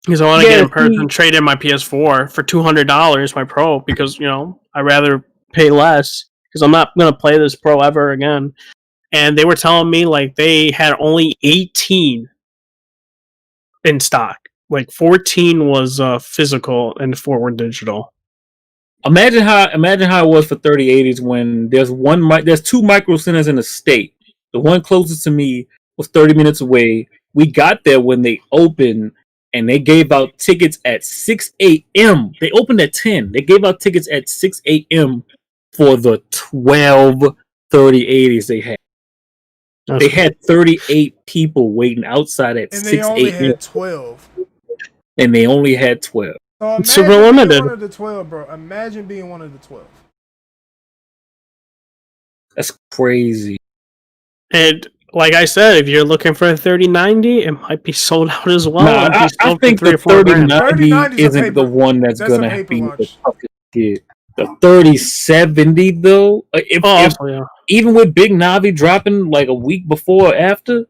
Because I want to get in person, trade in my PS4 for $200, my Pro, because, you know, I'd rather pay less because I'm not going to play this Pro ever again. And they were telling me, like, they had only 18 in stock. Like, 14 was physical and 4 were digital. Imagine how it was for 3080s when there's 2 micro centers in the state. The one closest to me was 30 minutes away. We got there when they opened, and they gave out tickets at 6 a.m. They opened at 10. They gave out tickets at 6 a.m. for the 12 3080s they had. They had 38 people waiting outside at 6 a.m. And they only had 12. And they only had 12. So it's super limited. One of the 12, bro. Imagine being one of the 12. That's crazy. And like I said, if you're looking for a 3090, it might be sold out as well. I think the 3090 isn't the one that's going to be the toughest kid. The 3070, though, even with Big Navi dropping like a week before or after,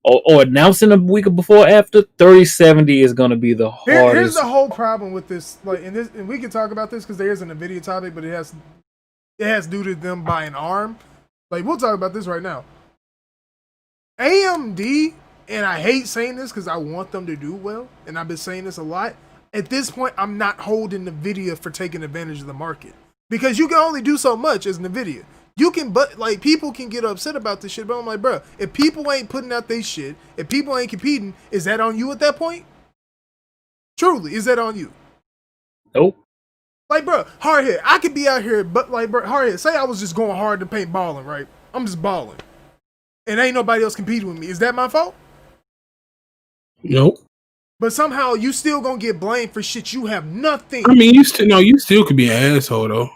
or announcing a week before or after, 3070 is going to be the hardest. Here's the whole problem with this. Like, and we can talk about this because there isn't a video topic, but it has due to them buying ARM. Like, we'll talk about this right now. AMD, and I hate saying this because I want them to do well, and I've been saying this a lot. At this point, I'm not holding NVIDIA for taking advantage of the market, because you can only do so much as NVIDIA. You can, but like, people can get upset about this shit, but I'm like, bro, if people ain't putting out their shit, if people ain't competing, is that on you at that point? Truly, is that on you? Nope. Like, bro, Hardhead, I could be out here, but like, bro, Hardhead, say I was just going hard to paint balling, right? I'm just balling, and ain't nobody else competing with me. Is that my fault? Nope. But somehow you still gonna get blamed for shit you have nothing. I mean, you still could be an asshole though.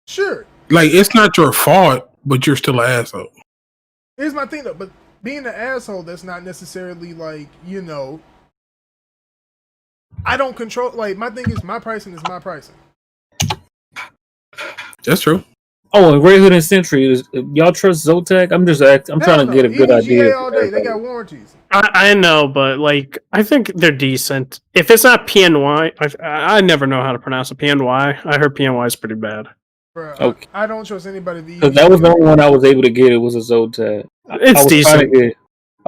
Sure. Like, it's not your fault, but you're still an asshole. Here's my thing though, but being an asshole, that's not necessarily like, you know, I don't control. Like, my thing is, my pricing is my pricing. That's true. Oh, and Redhood and Sentry, y'all trust Zotac? I'm trying to get a good idea. All day. They got warranties. I know, but like, I think they're decent. If it's not PNY, I never know how to pronounce it. PNY. I heard PNY is pretty bad. Bro, Okay. I don't trust anybody. Because that was the only one I was able to get. It was a Zotad. It's I was decent.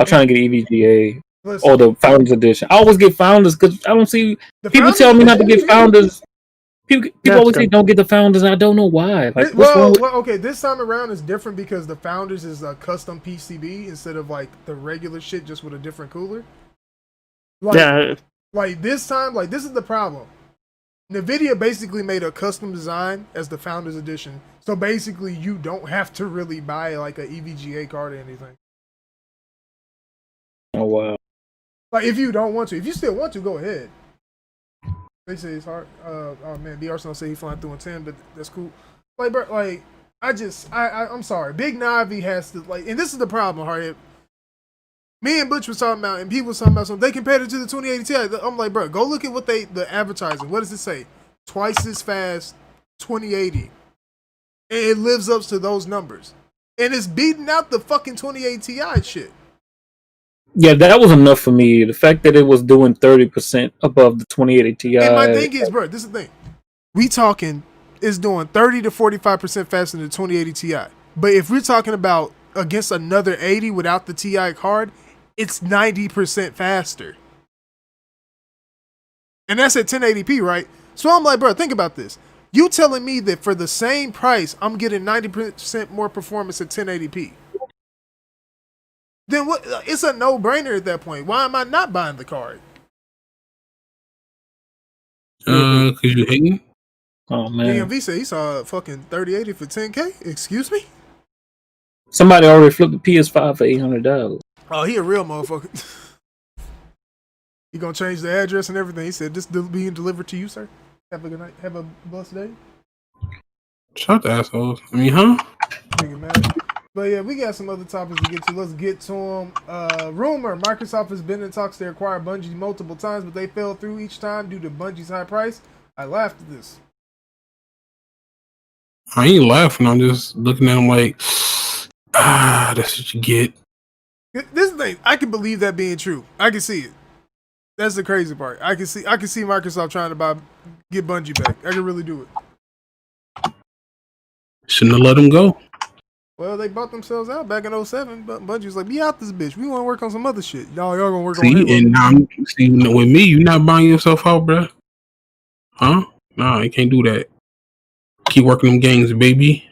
trying to get EVGA Listen, or the Founders Edition. I always get Founders because I don't see the people Founders tell me not to Edition get Founders. People That's always say good. don't get the Founders, and I don't know why. Like, what's wrong with? well, okay. This time around is different because the Founders is a custom PCB instead of like the regular shit, just with a different cooler. Like, Yeah, like this time, like this is the problem. NVIDIA basically made a custom design as the Founders Edition. So basically, you don't have to really buy like a EVGA card or anything. Oh wow. Like if you don't want to, if you still want to, go ahead. They say it's hard. Oh man, B Arsenal say he's flying through in 10, but that's cool. Like, bro, like I'm sorry. Big Navi has to like, and this is the problem, Hardhead. Me and Butch was talking about, and people was talking about something. They compared it to the 2080 Ti. I'm like, bro, go look at what the advertising. What does it say? Twice as fast, 2080, and it lives up to those numbers, and it's beating out the fucking 2080 Ti shit. Yeah, that was enough for me. The fact that it was doing 30% above the 2080 Ti. And my thing is, bro, this is the thing. We talking is doing 30 to 45% faster than the 2080 Ti. But if we're talking about against another 80 without the Ti card, it's 90% faster. And that's at 1080p, right? So I'm like, bro, think about this. You telling me that for the same price, I'm getting 90% more performance at 1080p. Then what? It's a no-brainer at that point. Why am I not buying the card? Cause you hating? Oh man. DMV said he saw a fucking 3080 for 10K. Excuse me? Somebody already flipped the PS5 for $800. Oh, he a real motherfucker. He gonna change the address and everything. He said, "This being delivered to you, sir. Have a good night. Have a blessed day." Shut the assholes. I mean, huh? Nigga mad. But yeah, we got some other topics to get to. Let's get to them. Rumor: Microsoft has been in talks to acquire Bungie multiple times, but they fell through each time due to Bungie's high price. I laughed at this. I ain't laughing. I'm just looking at them like, that's what you get. This is the thing. I can believe that being true. I can see it. That's the crazy part. I can see Microsoft trying to get Bungie back. I can really do it. Shouldn't have let them go. Well, they bought themselves out back in 07, but Bungie's like, be out this bitch. We want to work on some other shit. Y'all gonna work on Halo. And now, with me, you not buying yourself out, bruh. Huh? Nah, you can't do that. Keep working them games, baby.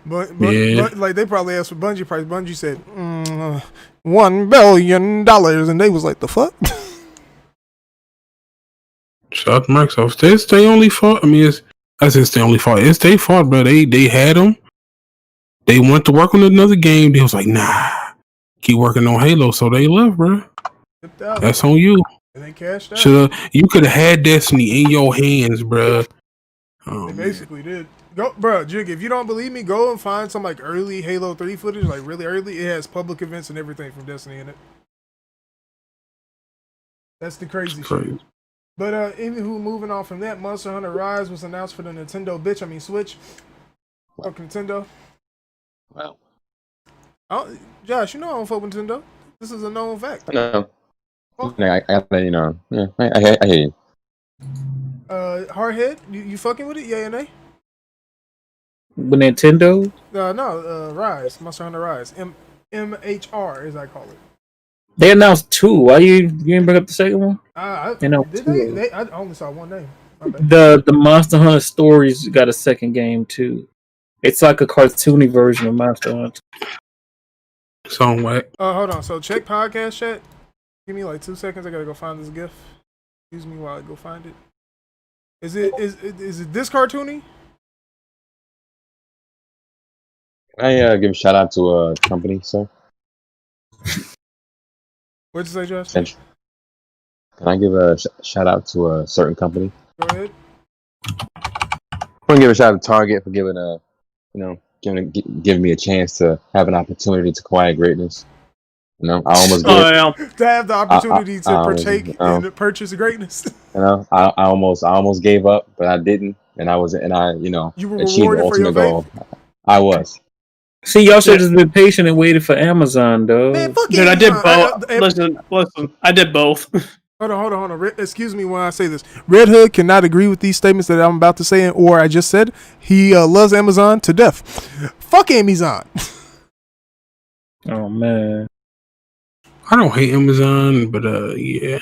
But Yeah. like they probably asked for Bungie price. Bungie said $1 billion, and they was like, the fuck? Shout out to Microsoft. It's their only fault. I mean, it's their only fault. It's their fault, bro. They had them. They wanted to work on another game. They was like, nah, keep working on Halo. So they left, bro. That's on you. And they cashed out. You could have had Destiny in your hands, bro. Oh, They basically did. Go, bro, Jig, if you don't believe me, go and find some like early Halo 3 footage, like really early. It has public events and everything from Destiny in it. That's the crazy shit. But anywho, moving on from that, Monster Hunter Rise was announced for the Nintendo Switch. Fuck Nintendo. Wow. Josh, you know I don't fuck with Nintendo. This is a known fact. No. I you know. Yeah, I hear you. Hardhead, you fucking with it? Yeah and nay? With Nintendo? No, Rise. Monster Hunter Rise. MHR, as I call it. They announced 2. Why you didn't bring up the second one? Did they? I only saw one name. The Monster Hunter Stories got a second game too. It's like a cartoony version of Monster Hunter. So what? Hold on. So check podcast chat. Give me like 2 seconds. I gotta go find this GIF. Excuse me while I go find it. Is it this cartoony? Can I give a shout out to a company, sir? What'd you say, Josh? Sentry. Can I give a shout out to a certain company? Go ahead. I want to give a shout out to Target for giving me a chance to have an opportunity to acquire greatness. You know, I almost to have the opportunity to partake and purchase greatness. You know, I almost gave up, but I didn't, you were achieved the ultimate goal. I was. See, y'all should have been patient and waited for Amazon, though. Man, fuck Dude, Amazon. I did both. Listen, I did both. Hold on. Excuse me when I say this. Redhood cannot agree with these statements that I'm about to say or I just said. He loves Amazon to death. Fuck Amazon. Oh man. I don't hate Amazon, but yeah.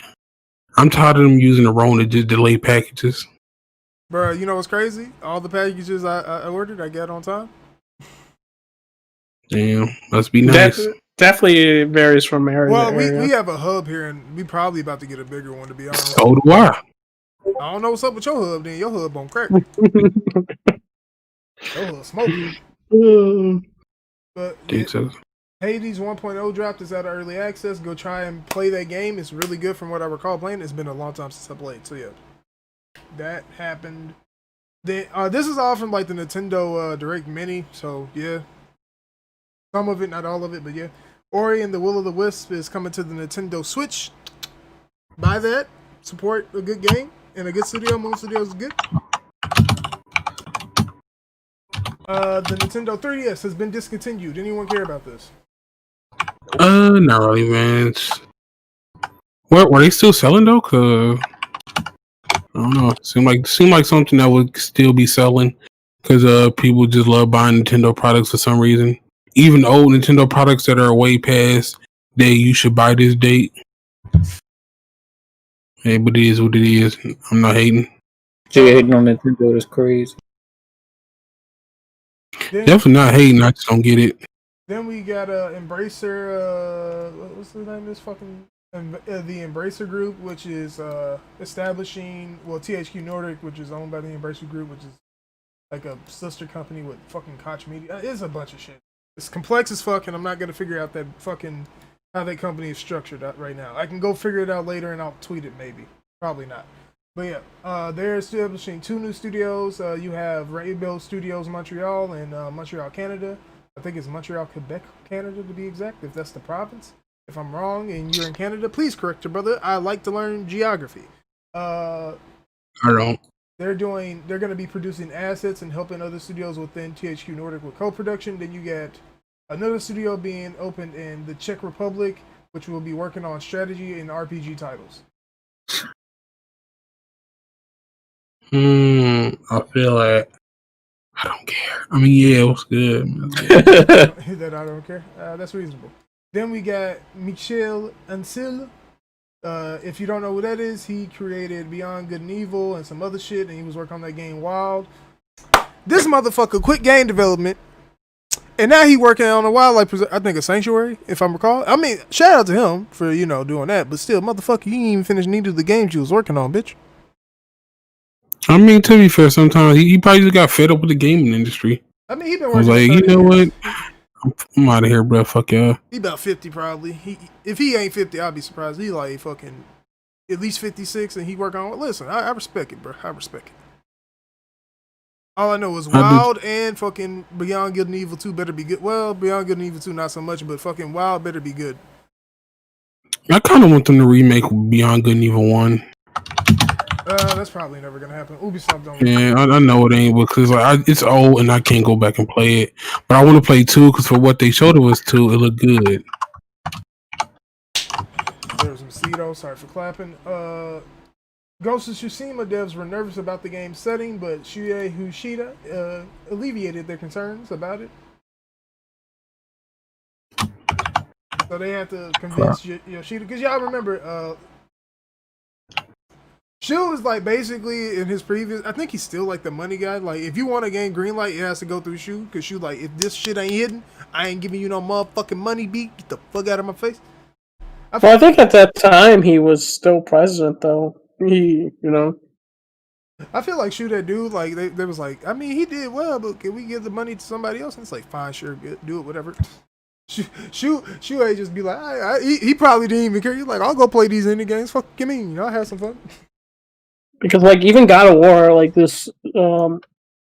I'm tired of them using the Rona to just delay packages. Bro, you know what's crazy? All the packages I ordered, I got on time. Damn, must be nice. Definitely varies from area to area. We have a hub here, and we probably about to get a bigger one, to be honest. So do I. I don't know what's up with your hub, then. Your hub on crack. Your hub smoking. But So. Hades 1.0 dropped. Is out of early access. Go try and play that game. It's really good from what I recall playing. It's been a long time since I played. So, yeah. That happened. This is all from, like, the Nintendo Direct Mini. So, yeah. Some of it, not all of it, but yeah. Ori and the Will of the Wisp is coming to the Nintendo Switch. Buy that. Support a good game and a good studio. Moon Studios is good. The Nintendo 3DS has been discontinued. Anyone care about this? Not really, man. Were they still selling though? Cause I don't know. Seemed like something that would still be selling. Cause people just love buying Nintendo products for some reason. Even old Nintendo products that are way past day you should buy this date. Hey, but it is what it is. I'm not hating. Jay hating on Nintendo, that's crazy. Definitely not hating, I just don't get it. Then we got Embracer, what's the name of this fucking... the Embracer Group, which is establishing... Well, THQ Nordic, which is owned by the Embracer Group, which is like a sister company with fucking Koch Media. It's a bunch of shit. It's complex as fuck, and I'm not going to figure out that fucking... how that company is structured right now. I can go figure it out later, and I'll tweet it maybe. Probably not. But yeah, they're establishing 2 new studios. You have Rebuild Studios Montreal and Montreal, Canada. I think it's Montreal, Quebec, Canada to be exact, if that's the province. If I'm wrong and you're in Canada, please correct your brother. I like to learn geography. I don't. They're going to be producing assets and helping other studios within THQ Nordic with co-production. Then you get another studio being opened in the Czech Republic, which will be working on strategy and RPG titles. I feel like I don't care. I mean, yeah, it was good. That I don't care. That's reasonable. Then we got Michel Ancel. If you don't know who that is, he created Beyond Good and Evil and some other shit, and he was working on that game Wild. This motherfucker quit game development, and now he working on a wildlife, I think a sanctuary, if I'm recall. I mean, shout out to him for, doing that, but still, motherfucker, you ain't even finished neither of the games you was working on, bitch. I mean, to be fair, sometimes he probably just got fed up with the gaming industry. I mean, he been working. I was like, you know what? I'm out of here, bro. Fuck yeah. He about 50 probably. If he ain't 50, I'll be surprised. He like fucking at least 56, and he work on. Listen, I respect it, bro. I respect it. All I know is Wild and fucking Beyond Good and Evil 2 better be good. Well, Beyond Good and Evil 2 not so much, but fucking Wild better be good. I kind of want them to remake Beyond Good and Evil 1. That's probably never gonna happen. Ubisoft don't. Yeah, I know it ain't because it's old and I can't go back and play it. But I want to play 2 because for what they showed us 2, it looked good. There's some Cedo. Sorry for clapping. Ghost of Tsushima devs were nervous about the game's setting, but Shuei Yoshida alleviated their concerns about it. So they had to convince Yoshida, because y'all remember, Shu was like basically in his previous. I think he's still like the money guy. Like if you want a game greenlight, it has to go through Shu, because Shu like, if this shit ain't hidden, I ain't giving you no motherfucking money. Beat, get the fuck out of my face. I think at that time he was still president, though. I feel like Shu that dude. Like they was like, I mean, he did well, but can we give the money to somebody else? And it's like, fine, sure, good, do it, whatever. Shu ain't just be like, he probably didn't even care. He's like, I'll go play these indie games. Fuck, give me, I'll have some fun. Because like even God of War, like this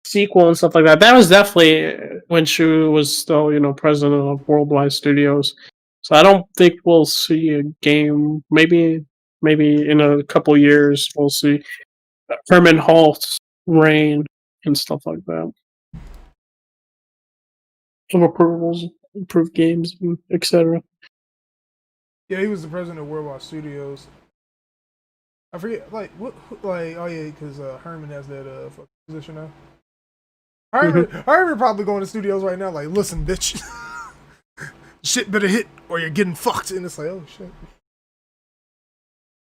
sequel and stuff like that, that was definitely when Shu was still, president of Worldwide Studios. So I don't think we'll see a game. Maybe in a couple years we'll see Herman Hult's reign and stuff like that. Some approvals, approved games, etc. Yeah, he was the president of Worldwide Studios. I forget, like what, like oh yeah, because Herman has that position now. Herman probably going to studios right now, like, listen, bitch, shit better hit or you're getting fucked, and it's like, oh shit.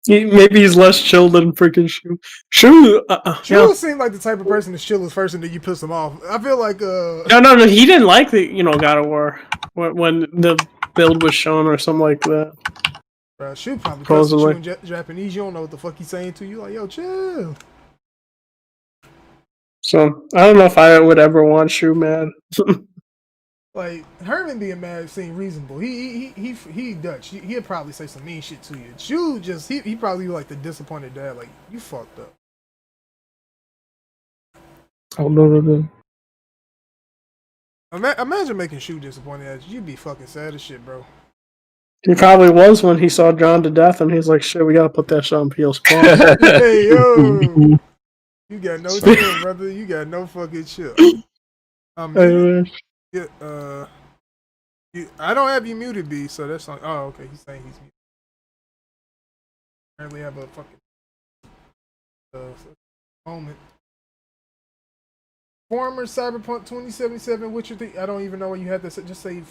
Maybe he's less chill than freaking Shu. Shu seemed like the type of person to chill his first and then you piss him off. I feel like No, he didn't like the God of War when the build was shown or something like that. Shu probably cussing you in Japanese. You don't know what the fuck he's saying to you. Like, yo, chill. So I don't know if I would ever want Shu mad. Like Herman being mad seemed reasonable. He Dutch. He'd probably say some mean shit to you. Shu just he probably like the disappointed dad. Like, you fucked up. Oh no. Imagine making Shu disappointed at you. You'd be fucking sad as shit, bro. He probably was when he saw John to death, and he's like, "Shit, we gotta put that shit on PS4." Hey yo, you got no chill, brother. You got no fucking chill. Yeah, I don't have you muted, B. So that's like, oh, okay. He's saying he's muted. Apparently, have a fucking moment. Former Cyberpunk 2077 Witcher 3. I don't even know what you had to say. Just say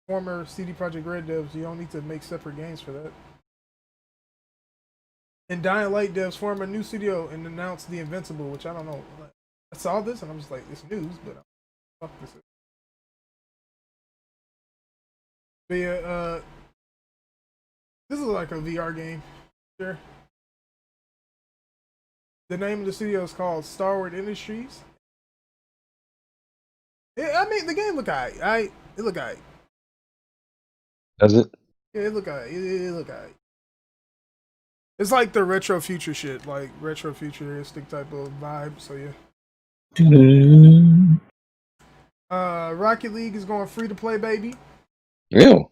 former CD Projekt Red devs. You don't need to make separate games for that. And Dying Light devs form a new studio and announced The Invincible, which I don't know. I saw this and I'm just like, it's news, but fuck this. But yeah, this is like a VR game. Sure. The name of the studio is called Starward Industries. Yeah, I mean, the game look alright. It look alright. Does it? Yeah, it look alright. It look alright. It's like the retro future shit, like retro futuristic type of vibe. So yeah. Rocket League is going free to play, baby. Ew.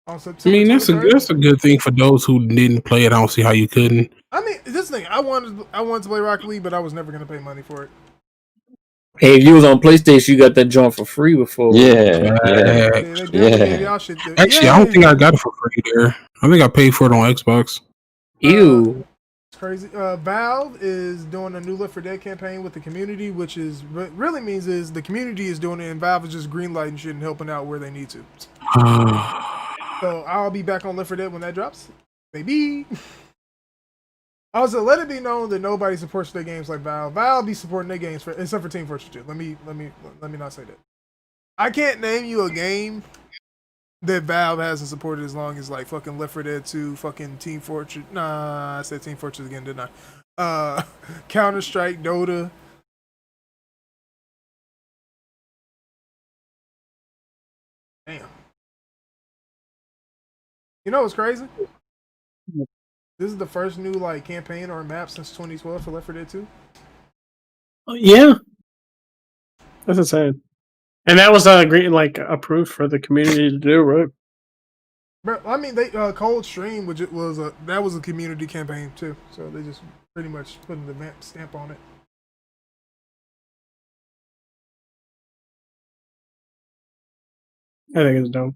On September I mean, 23rd. that's a good thing for those who didn't play it. I don't see how you couldn't. I mean, this thing, I wanted to play Rocket League, but I was never gonna pay money for it. Hey, if you was on PlayStation, you got that joint for free before. Yeah. Actually, I don't think I got it for free there. I think I paid for it on Xbox. Ew. It's crazy. Valve is doing a new Left 4 Dead campaign with the community, which is really means is the community is doing it, and Valve is just greenlighting shit and helping out where they need to. So I'll be back on Left 4 Dead when that drops, baby. Also, let it be known that nobody supports their games like Valve. Valve be supporting their games except for Team Fortress 2. Let me not say that. I can't name you a game that Valve hasn't supported as long as like fucking Left 4 Dead 2, fucking Team Fortress. Nah, I said Team Fortress again, didn't I? Counter-Strike, Dota. Damn. You know what's crazy? This is the first new like campaign or map since 2012 for Left 4 Dead 2. Yeah, that's insane. And that was approved for the community to do, right? Bro, I mean, they Cold Stream, which was a community campaign too. So they just pretty much putting the map stamp on it. I think it's dope.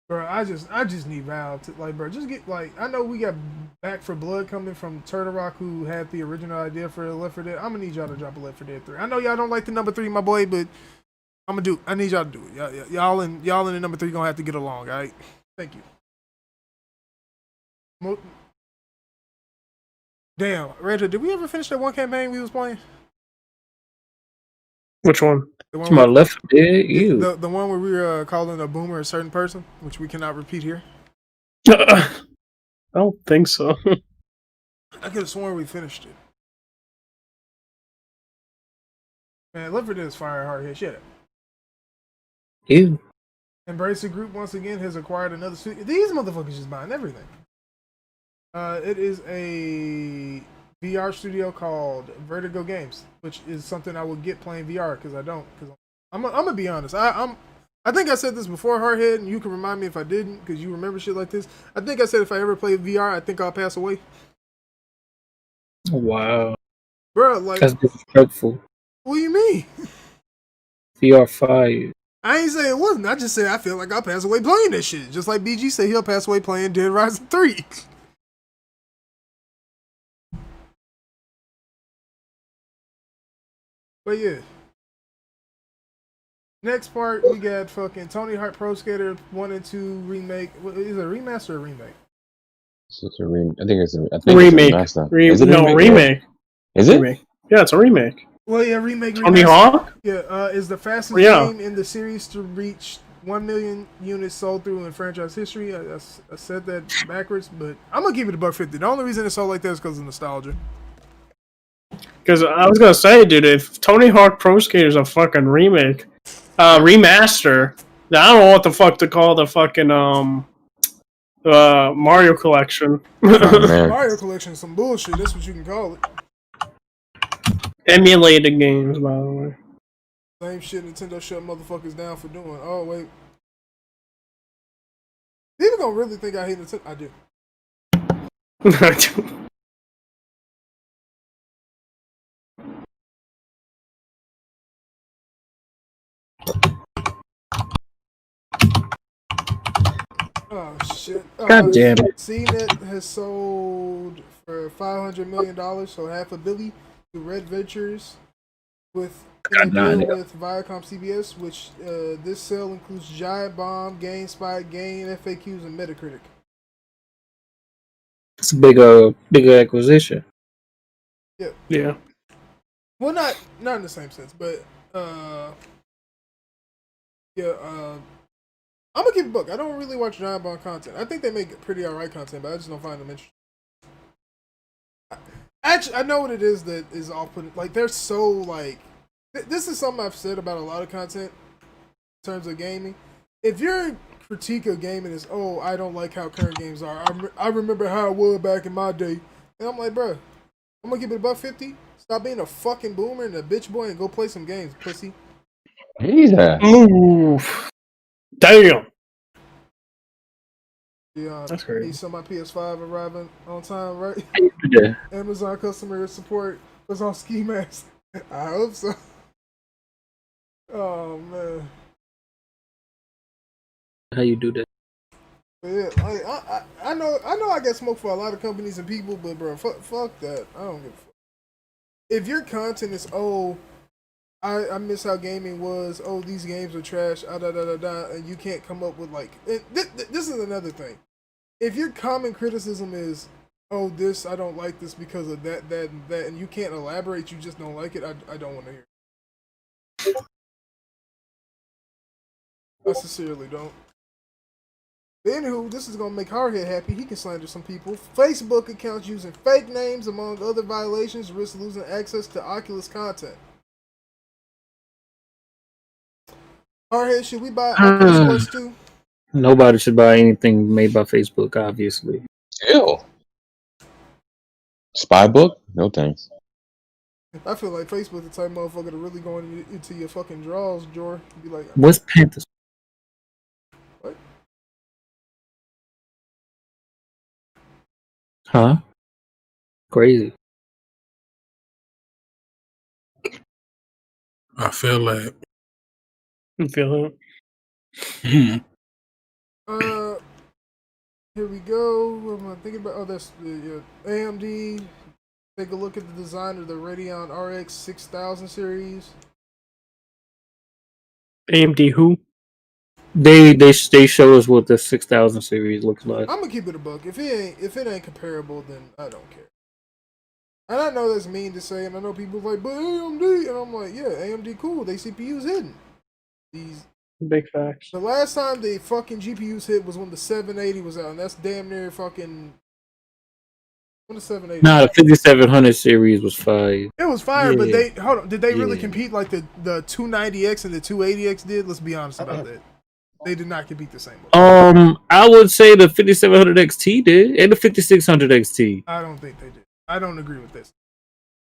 Bro, I just need Valve to bro, just get I know we got Back for Blood coming from Turtle Rock, who had the original idea for Left 4 Dead. I'm gonna need y'all to drop a Left 4 Dead 3. I know y'all don't like the number 3, my boy, but I need y'all to do it. Y'all and the number 3 gonna have to get along, all right? Thank you. Damn, Redhood, did we ever finish that one campaign we was playing? Which one? The one to my left, ew. The one where we were calling a boomer a certain person, which we cannot repeat here. I don't think so. I could have sworn we finished it. Man, Left 4 Dead is fire Hardhead. Shit. Ew. Embracer Group once again has acquired another studio. These motherfuckers just buying everything. It is a VR studio called Vertigo Games, which is something I would get playing VR because I don't. Because I'm gonna be honest. I think I said this before, Hardhead, and you can remind me if I didn't because you remember shit like this. I think I said if I ever play VR, I think I'll pass away. Wow. Bro, like that's disrespectful. What do you mean? VR fire. I ain't say it wasn't. I just said I feel like I'll pass away playing this shit. Just like BG said he'll pass away playing Dead Rising 3. But yeah. Next part, we got fucking Tony Hawk Pro Skater 1 and 2 remake. Is it a remaster or a remake? I think it's a remake. remaster. Is it a remake? Is it? Remake. Yeah, it's a remake. Well, yeah, remake. Tony Hawk? Yeah, is the fastest game in the series to reach 1 million units sold through in franchise history. I said that backwards, but I'm gonna give it $1.50. The only reason it's sold like that is because of nostalgia. Because I was gonna say, dude, if Tony Hawk Pro Skater is a fucking remake, remaster, then I don't know what the fuck to call the fucking Mario Collection. Oh, Mario Collection is some bullshit. That's what you can call it. Emulated games, by the way. Same shit Nintendo shut motherfuckers down for doing. Oh, wait. People gonna really think I hate Nintendo? I do. I do. Oh, shit. God damn it. CNET has sold for $500 million, so $500 million to Red Ventures with a deal with Viacom CBS, which this sale includes Giant Bomb, GameSpot, Game, FAQs, and Metacritic. It's a big acquisition. Yeah. Yeah. Well, not in the same sense, but yeah. I'm gonna keep a book. I don't really watch Giant Bomb content. I think they make pretty alright content, but I just don't find them interesting. Actually, I know what it is that is off-putting. Like, they're so, like... This is something I've said about a lot of content in terms of gaming. If your critique of gaming is, oh, I don't like how current games are. I remember how it was back in my day. And I'm like, bro, I'm gonna give it $1.50. Stop being a fucking boomer and a bitch boy and go play some games, pussy. Jesus. Oof. Damn. Yeah, that's great. You saw my PS5 arriving on time, right? Yeah. Amazon customer support was on ski mask. I hope so. Oh man. How you do that? But yeah, I know I get smoke for a lot of companies and people, but bro, fuck that. I don't give a fuck. If your content is I miss how gaming was. Oh, these games are trash. And you can't come up with like. This is another thing. If your common criticism is, oh, this I don't like this because of that, and you can't elaborate, you just don't like it. I don't want to hear it. I sincerely don't. But anywho, this is gonna make Hardhead happy. He can slander some people. Facebook accounts using fake names, among other violations, risk losing access to Oculus content. Hardhead, should we buy Oculus Quest 2? Nobody should buy anything made by Facebook, obviously. Ew. Spy book? No thanks. I feel like Facebook the type of motherfucker to really go into your fucking drawers, Jor. Be like, what's Panthers? What? Huh? Crazy. I feel like. I feel it. Here we go. What am I thinking about? Oh, that's the AMD. Take a look at the design of the Radeon RX 6000 series. AMD who? They show us what the 6000 series looks like. I'm gonna keep it a buck. If it ain't comparable, then I don't care. And I know that's mean to say, and I know people like, but AMD, and I'm like, yeah, AMD cool. They CPUs hidden. These big facts. The last time the fucking GPUs hit was when the 780 was out, and that's damn near fucking. When the 780. Nah, the 5700 series was fire. It was fire, but did they really compete like the 290X and the 280X did? Let's be honest about that. They did not compete the same way. I would say the 5700 XT did, and the 5600 XT. I don't think they did. I don't agree with this.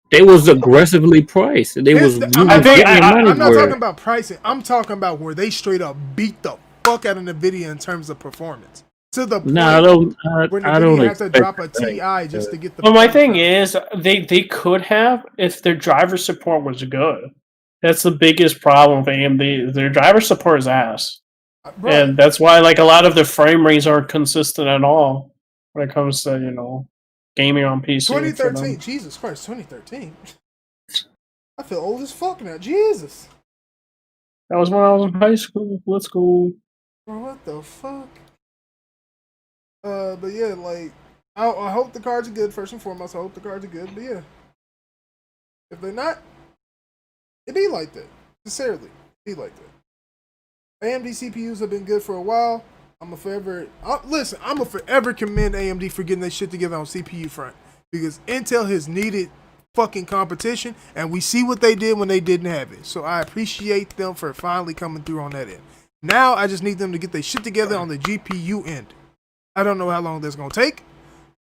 They was aggressively priced. I'm not talking about pricing. I'm talking about where they straight up beat the fuck out of NVIDIA in terms of performance. To the point I don't have to drop a TI just to get the. Well, my thing is, they could have if their driver support was good. That's the biggest problem with AMD. Their driver support is ass. Bro, and that's why like a lot of the frame rates aren't consistent at all when it comes to gaming on PC. 2013, Jesus Christ, 2013. I feel old as fuck now. Jesus. That was when I was in high school. Let's go. Bro, what the fuck? But yeah, like I hope the cards are good first and foremost. I hope the cards are good. But yeah, if they're not, it be like that. Sincerely, it be like that. AMD CPUs have been good for a while. I'm gonna forever commend AMD for getting their shit together on CPU front, because Intel has needed fucking competition, and we see what they did when they didn't have it. So I appreciate them for finally coming through on that end. Now I just need them to get their shit together on the GPU end. I don't know how long that's gonna take.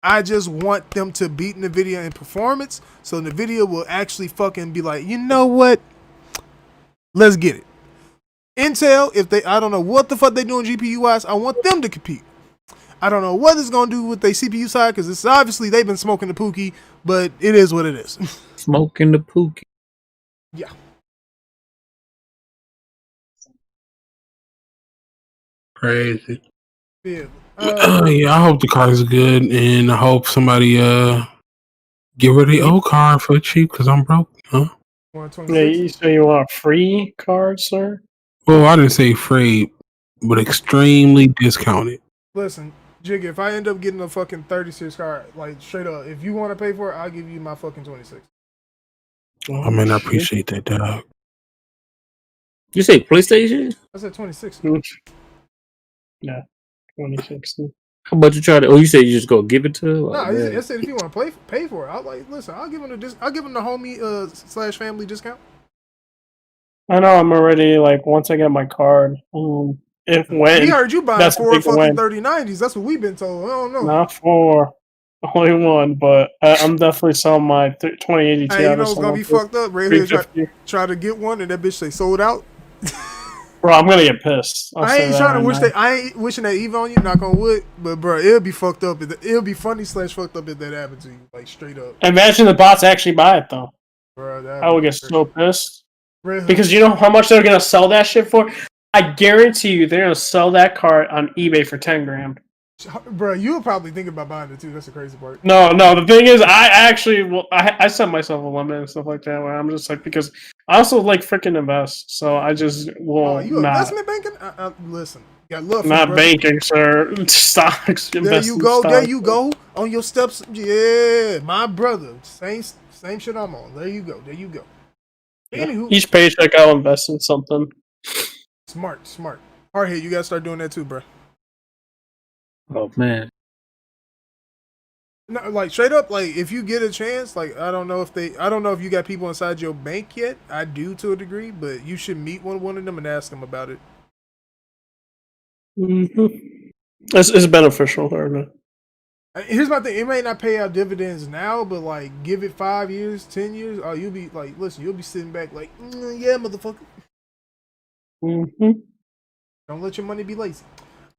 I just want them to beat NVIDIA in performance, so NVIDIA will actually fucking be like, you know what? Let's get it. Intel, I don't know what the fuck they doing GPU wise, I want them to compete. I don't know what it's gonna do with their CPU side, because it's obviously they've been smoking the pookie, but it is what it is. Smoking the pookie. Yeah. Crazy. Yeah. Yeah, I hope the car is good, and I hope somebody get rid of the old car for cheap because I'm broke. Huh? Yeah, so you want a free card, sir? Well, I didn't say free, but extremely discounted. Listen, Jigga, if I end up getting a fucking 36 car, like straight up, if you want to pay for it, I'll give you my fucking 26. I mean, I appreciate that, dog. You say PlayStation? I said 26. Yeah, 2016. How about you try to? Oh, you said you just go give it to? No, I said if you want to pay for it, I'll give them the homie / family discount. I know I'm already once I get my card. We heard you buying 4 fucking 3090s. That's what we've been told. I don't know. Not 4, only 1, but I'm definitely selling my 2080 Ti. Hey, you know what's gonna be fucked up? Redhood try to get one, and that bitch they sold out. Bro, I'm gonna get pissed. I ain't wishing that evil on you, knock on wood, but bro, it'll be fucked up. It'll be funny / fucked up if that happened to you, like straight up. Imagine the bots actually buy it though. Bro, I would get so pissed. Redhood. Because you know how much they're gonna sell that shit for? I guarantee you they're gonna sell that card on eBay for $10,000. Bro, you were probably thinking about buying it too. That's the crazy part. No. The thing is, I set myself a limit and stuff like that. Where I'm just because I also freaking invest, so I just will you not. Investment banking? Listen, you got love. Not banking, sir. Stocks. There you go. Stocks. There you go. On your steps. Yeah, my brother. Same shit I'm on. There you go. Yeah. Anywho, each paycheck I'll invest in something. Smart. Hardhead, you gotta start doing that too, bro. Oh man. No, straight up, if you get a chance, I don't know if you got people inside your bank yet. I do to a degree, but you should meet one of them and ask them about it. Mm-hmm. It's beneficial, isn't it? Here's my thing: it may not pay out dividends now, but give it 5 years, 10 years, you'll be listen, you'll be sitting back yeah, motherfucker. Mm-hmm. Don't let your money be lazy.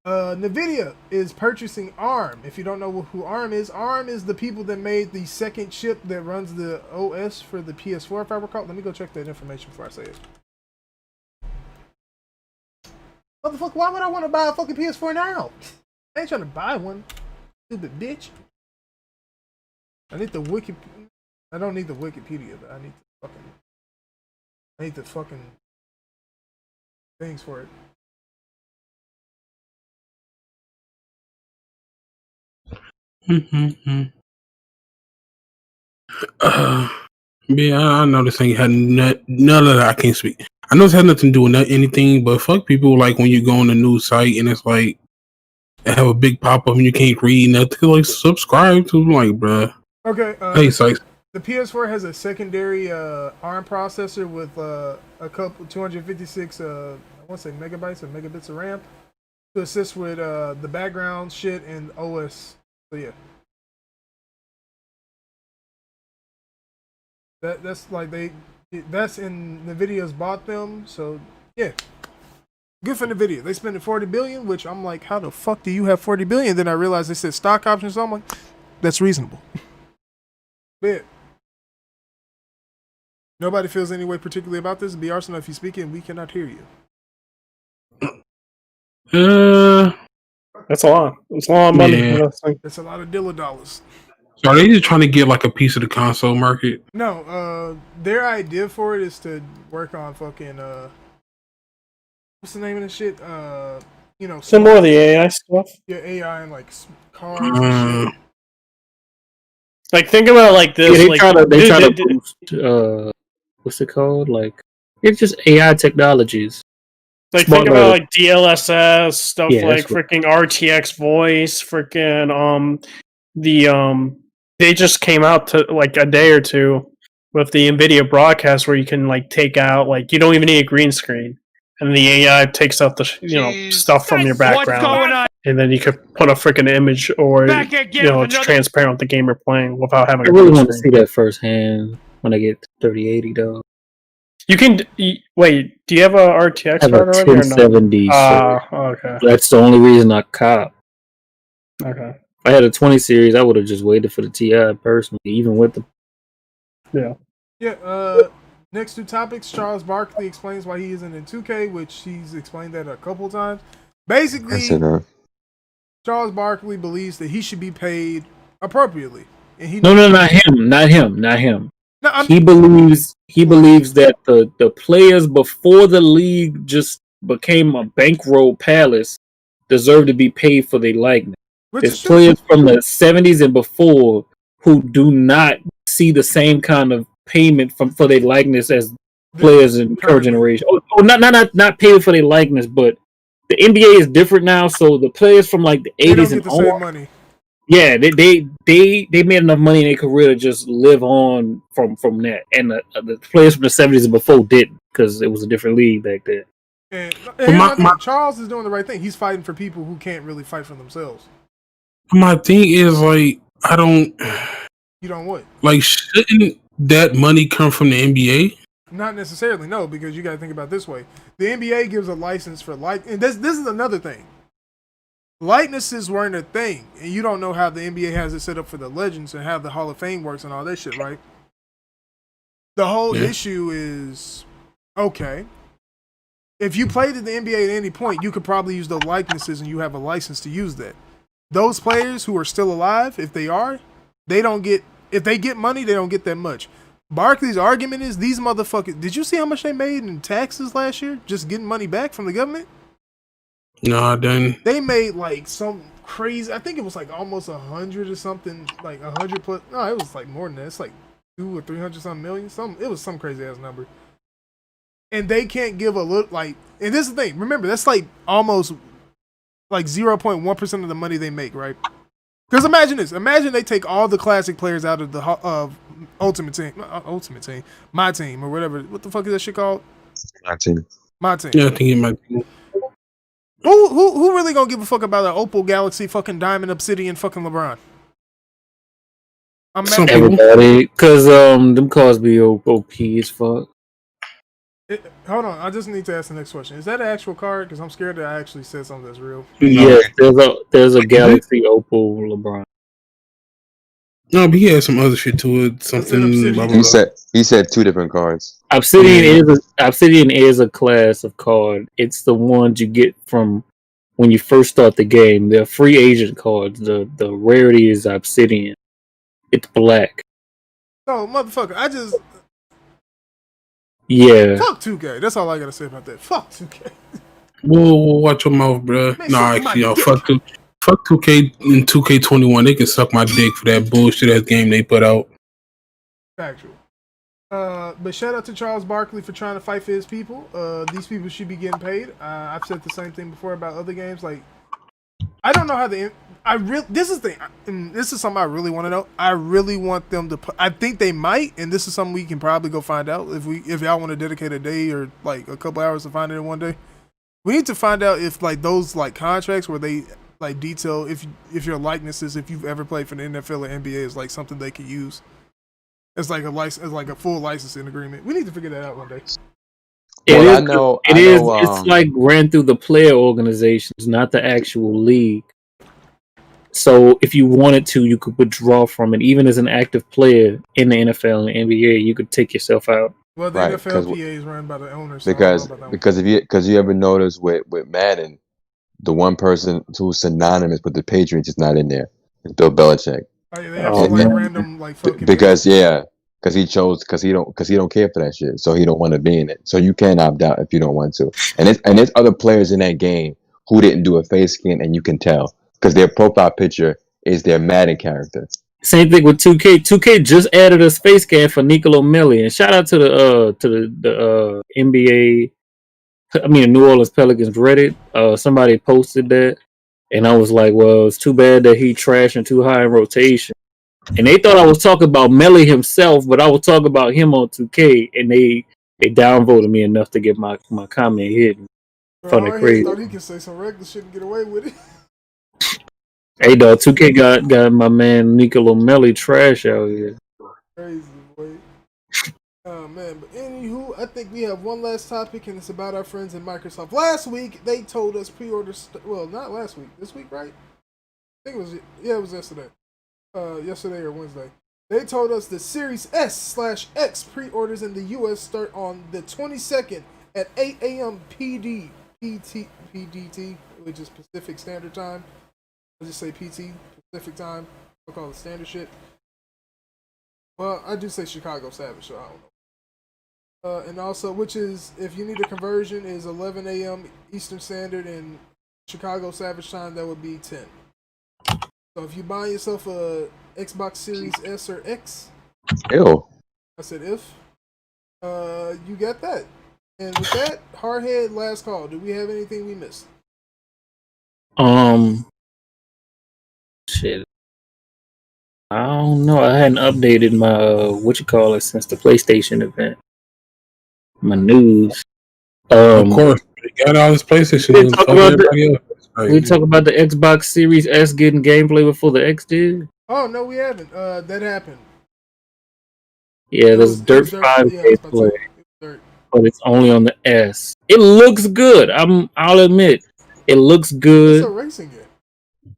NVIDIA is purchasing ARM. If you don't know who ARM is the people that made the second chip that runs the OS for the PS4, if I recall. Let me go check that information before I say it. Motherfucker, why would I want to buy a fucking PS4 now? I ain't trying to buy one. Stupid bitch. I need the I don't need the Wikipedia, but I need the fucking things for it. Yeah, I know this thing had none of that. I can't speak. I know this has nothing to do with anything, but fuck people when you go on a new site and it's they have a big pop up and you can't read nothing. Subscribe to them, bruh. Okay. Hey, sites. The PS4 has a secondary ARM processor with a couple 256 I want to say megabytes or megabits of RAM to assist with the background shit and OS. So yeah. That's in NVIDIA's bought them, so yeah. Good for NVIDIA. They spent $40 billion, which I'm like, how the fuck do you have $40 billion? Then I realized they said stock options, so I'm like, that's reasonable. But Nobody feels any way particularly about this. Be Arsenal, if you speak it, we cannot hear you. That's a lot. It's a lot of money. Yeah. That's a lot of dollars. So are they just trying to get like a piece of the console market? No, their idea for it is to work on fucking what's the name of the shit? Some more of the AI stuff. Yeah, AI and like cars and shit. Like think about it like this. Yeah, they try to boost what's it called? Like it's just AI technologies. Like think about like DLSS stuff, like freaking RTX voice, freaking they just came out to like a day or two with the NVIDIA broadcast where you can like take out like you don't even need a green screen, and the AI takes out the stuff from your background, and then you could put a freaking image or it's transparent with the game you're playing without having. I really want to see that firsthand when I get 3080 though. You can wait. Do you have a RTX card already? 1070. Okay. That's the only reason I cop. Okay. If I had a 20 series, I would have just waited for the TI personally, even with the. Yeah. Yeah. Next two topics. Charles Barkley explains why he isn't in 2K, which he's explained that a couple times. Basically, Charles Barkley believes that he should be paid appropriately, and he. No, not him. No, he believes that the players before the league just became a bankroll palace deserve to be paid for their likeness. There's players from the 70s and before who do not see the same kind of payment for their likeness as players in current generation. Not paid for their likeness, but the NBA is different now. So the players from like the 80s and on. Yeah, they made enough money in their career to just live on from that, and the players from the 70s and before didn't because it was a different league back then. And Charles is doing the right thing. He's fighting for people who can't really fight for themselves. My thing is like I don't. You don't what? Like shouldn't that money come from the NBA? Not necessarily, no, because you got to think about it this way: the NBA gives a license for and this is another thing. Likenesses weren't a thing, and you don't know how the NBA has it set up for the legends and how the Hall of Fame works and all that shit, right? The whole issue is, okay, if you played in the NBA at any point, you could probably use those likenesses and you have a license to use that. Those players who are still alive, if they are, if they get money, they don't get that much. Barkley's argument is these motherfuckers, did you see how much they made in taxes last year? Just getting money back from the government? No, I didn't. They made like some crazy. I think it was like almost 100 or something, like 100 plus. No, it was like more than that. It's like 200 or 300 something million. It was some crazy ass number. And they can't give a look like. And this is the thing. Remember, that's like almost like 0.1% of the money they make, right? Because imagine this. Imagine they take all the classic players out of the Ultimate Team, My Team, or whatever. What the fuck is that shit called? My Team. Yeah, I think it might be. Who really gonna give a fuck about an Opal Galaxy fucking Diamond Obsidian fucking LeBron? Everybody, because them cars be OP as fuck. Hold on, I just need to ask the next question. Is that an actual card? Because I'm scared that I actually said something that's real. Yeah, there's a Galaxy Opal LeBron. No, but he had some other shit to it. Something. He said two different cards. Obsidian is a class of card. It's the ones you get from when you first start the game. They're free agent cards. The rarity is Obsidian. It's black. Oh, motherfucker! Yeah. Fuck 2K. That's all I gotta say about that. Fuck 2K. Whoa, watch your mouth, bro. Nah, actually, yo, fuck 2K and 2K21. They can suck my dick for that bullshit ass game they put out. Factual. But shout out to Charles Barkley for trying to fight for his people. These people should be getting paid. I've said the same thing before about other games. Like, I don't know how this is something I really want to know. I really want them to. I think they might, and this is something we can probably go find out if y'all want to dedicate a day or like a couple hours to find it in one day. We need to find out if like those like contracts where they like detail if your likenesses, if you've ever played for the NFL or NBA, is like something they could use. It's like a full licensing agreement. We need to figure that out one day. It's like ran through the player organizations, not the actual league. So if you wanted to, you could withdraw from it. Even as an active player in the NFL and the NBA, you could take yourself out. Well, the Right, NFLPA is run by the owner, so I don't know because about that one. because you ever notice with Madden, the one person who's synonymous with the Patriots is not in there. It's Bill Belichick. Oh, yeah, they have some like random like fucking Because because he don't care for that shit, so he don't want to be in it. So you can't opt out if you don't want to. And there's other players in that game who didn't do a face scan, and you can tell because their profile picture is their Madden character. Same thing with 2K. 2K just added a space scan for Nicolo Melli, and shout out to the NBA. I mean, New Orleans Pelicans Reddit. Somebody posted that, and I was like, "Well, it's too bad that he trashing too high in rotation." And they thought I was talking about Melly himself, but I was talking about him on 2K, and they downvoted me enough to get my comment hidden. Bro, Funny crazy. thought he could say some regular shit and get away with it. Hey, dog, 2K got my man Nicolo Melli trash out here. Crazy, boy. Oh, man. But anywho, I think we have one last topic, and it's about our friends at Microsoft. Last week, they told us pre-order... well, not last week. This week, right? I think it was... yeah, it was yesterday. Yesterday or Wednesday. They told us the Series S/X pre-orders in the U.S. start on the 22nd at 8 a.m. PDT, which is Pacific Standard Time. I'll just say PT, Pacific Time. I'll call it standard shit. Well, I do say Chicago Savage, so I don't know. And also, which is, if you need a conversion, is 11 a.m. Eastern Standard, and Chicago Savage Time, that would be 10. So if you buy yourself a Xbox Series S or X, Ew. I said if, you got that. And with that, Hardhead, last call. Do we have anything we missed? Shit. I don't know. I hadn't updated my since the PlayStation event. My news. Of course, they got all this PlayStation news. We talk about the Xbox Series S getting gameplay before the X did. Oh no, we haven't. That happened. Yeah, there's Dirt 5 gameplay, but it's only on the S. It looks good. I'll admit, it looks good. It's a racing game.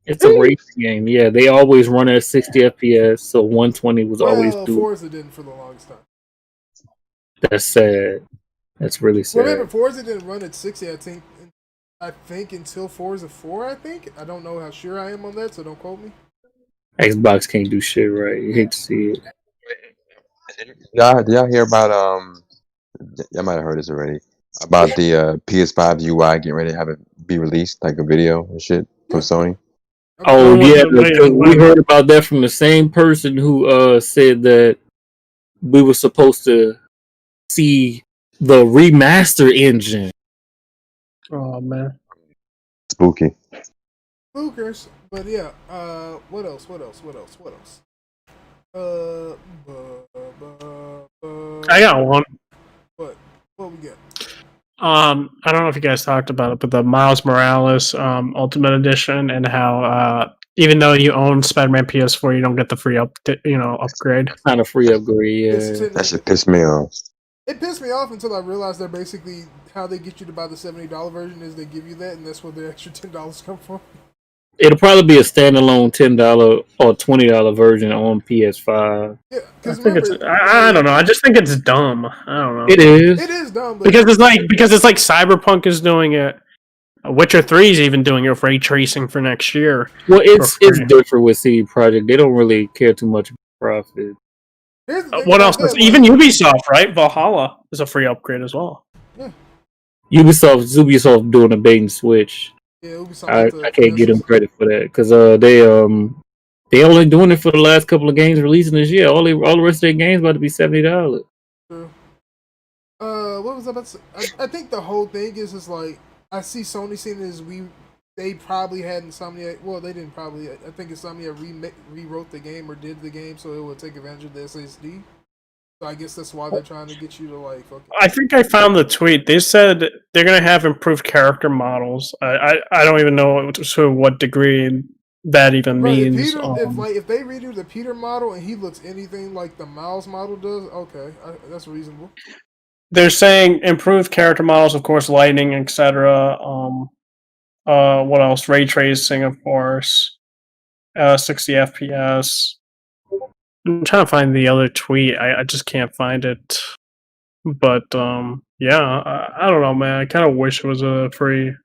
It's a racing game. Yeah, they always run at 60 FPS, so 120 was always doable. Forza didn't for the longest time. That's sad. That's really sad. Well, remember, Forza didn't run at 60. I think until Forza 4. I don't know how sure I am on that, so don't quote me. Xbox can't do shit right. You hate to see it. Did y'all hear about y'all might have heard this already about the PS5 UI getting ready to have it be released, like a video and shit from Sony. Oh yeah, because we heard about that from the same person who said that we were supposed to see the remaster engine. Oh man, Spooky. Spookers, but yeah. What else? I got one. What we got? I don't know if you guys talked about it, but the Miles Morales Ultimate Edition, and how even though you own Spider-Man PS4, you don't get the free upgrade. Not a free upgrade, yeah. That should piss me off. It pissed me off until I realized they're basically how they get you to buy the $70 version is they give you that, and that's where the extra $10 come from. It'll probably be a standalone $10 or $20 version on PS5. Yeah, I don't know. I just think it's dumb. I don't know. It is. It is dumb because it's like Cyberpunk is doing it. Witcher 3 is even doing it ray tracing for next year. Well, it's different with CD Projekt. They don't really care too much about profit. What else? Even Ubisoft, right? Valhalla is a free upgrade as well. Yeah. Ubisoft doing a bait and switch. Yeah, Ubisoft. I can't give them credit for that because they only doing it for the last couple of games releasing this year. All the rest of their games about to be $70. True. What was I about to say? I think the whole thing is just like I see Sony seeing as they probably had Insomniac. Well, they didn't probably. I think Insomniac rewrote the game or did the game so it would take advantage of the SSD. So I guess that's why they're trying to get you to like. Okay. I think I found the tweet. They said they're going to have improved character models. I don't even know to what degree that even means. If they redo the Peter model and he looks anything like the Miles model does, okay, that's reasonable. They're saying improved character models, of course, lighting, etc. What else? Ray tracing, of course. 60 FPS. I'm trying to find the other tweet. I just can't find it. But yeah, I don't know, man. I kind of wish it was a free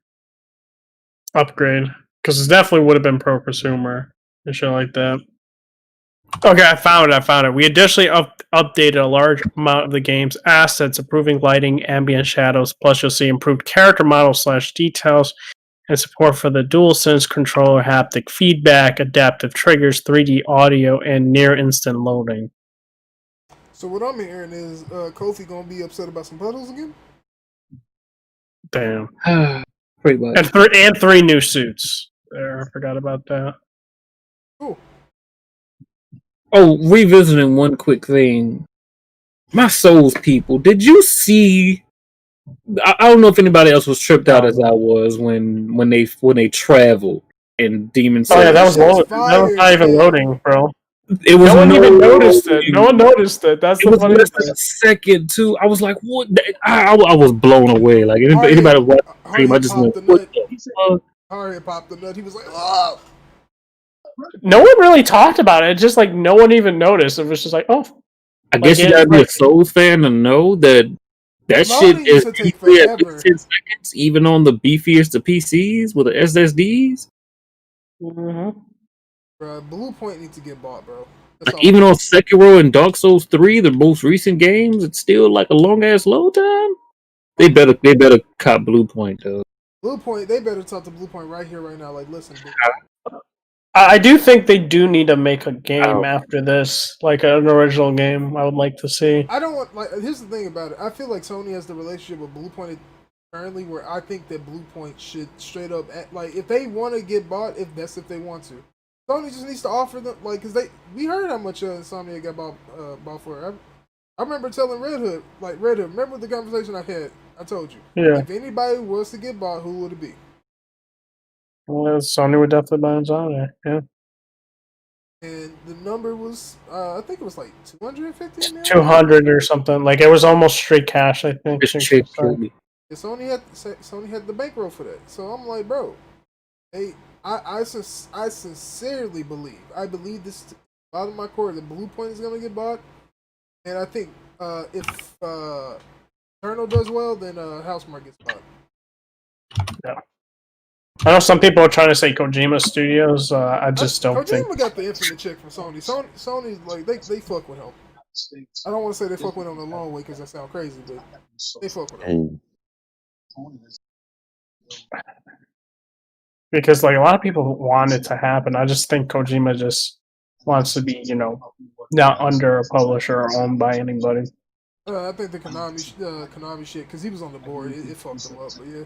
upgrade because it definitely would have been pro consumer and shit like that. Okay, I found it. We additionally updated a large amount of the game's assets, improving lighting, ambient shadows. Plus, you'll see improved character models / details and support for the DualSense controller, haptic feedback, adaptive triggers, 3D audio, and near instant loading. So what I'm hearing is Kofi gonna be upset about some puddles again. Damn. Pretty much. And three new suits. There, I forgot about that. Cool. Oh, revisiting one quick thing. My Souls people, did you see? I don't know if anybody else was tripped out as I was when they traveled in Demon Souls. Oh yeah, that was That was loading. That was fire, not even man. loading, bro. It was No one even noticed it. loading. No one noticed it. That's It the was funny less thing. than a second too. I was like, "What?" I was blown away. Like anybody watched the stream, I Hardhead just popped went, the "What nut. the fuck?" Hardhead popped the nut. He was like, "Oh." No one really talked about it. Just like no one even noticed. It was just like, oh, I guess you gotta be a Souls fan to know that The shit loading is used to take easily at forever. least 10 seconds, even on the beefiest of PCs with the SSDs. Mm-hmm. Bro, Blue Point needs to get bought, bro. That's Like even on Sekiro and Dark Souls 3, the most recent games, it's still like a long ass load time. They better cop Blue Point though. Blue Point, they better talk to Blue Point right here, right now. Like, listen, dude. I do think they do need to make a game after this, like an original game. I would like to see. I don't want, like, here's the thing about it. I feel like Sony has the relationship with Blue Point currently where I think that Blue Point should straight up, like, if they want to get bought, if they want to. Sony just needs to offer them, like, because we heard how much Insomnia got bought for. I remember telling Redhood, remember the conversation I had? I told you. Yeah. If anybody was to get bought, who would it be? Well, Sony would definitely buy Insomnia. Yeah. And the number was, I think it was like 250 million? 200 or something. Like it was almost straight cash, I think. It's cheap, truly. Yeah, Sony had the bankroll for that. So I'm like, bro, I sincerely believe. I believe this out of my core that Blue Point is gonna get bought, and I think if Eternal does well, then Housemarque gets bought. Yeah. I know some people are trying to say Kojima Studios. I just don't think. Kojima got the infinite check from Sony. Sony's like they fuck with him. I don't want to say they fuck with him the long way because that sounds crazy, but they fuck with him. Because like a lot of people want it to happen. I just think Kojima just wants to be, not under a publisher or owned by anybody. I think the Konami shit, because he was on the board, it fucked him up. But yeah,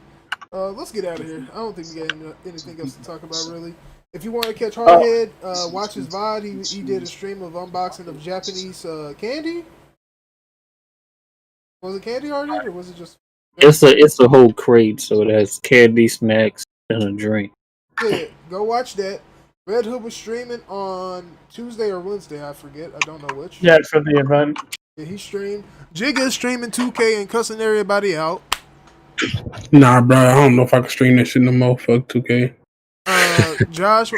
let's get out of here. I don't think we got anything else to talk about really. If you want to catch Hardhead, watch his VOD. He did a stream of unboxing of Japanese candy. Was it candy Hardhead or was it just? It's a whole crate, so it has candy, snacks, and a drink. Yeah, go watch that. Redhood was streaming on Tuesday or Wednesday, I forget. I don't know which. Yeah, for the event. Yeah, he streamed. Jigga is streaming 2K and cussing everybody out. Nah, bro, I don't know if I can stream that shit no more. Fuck 2K. Josh,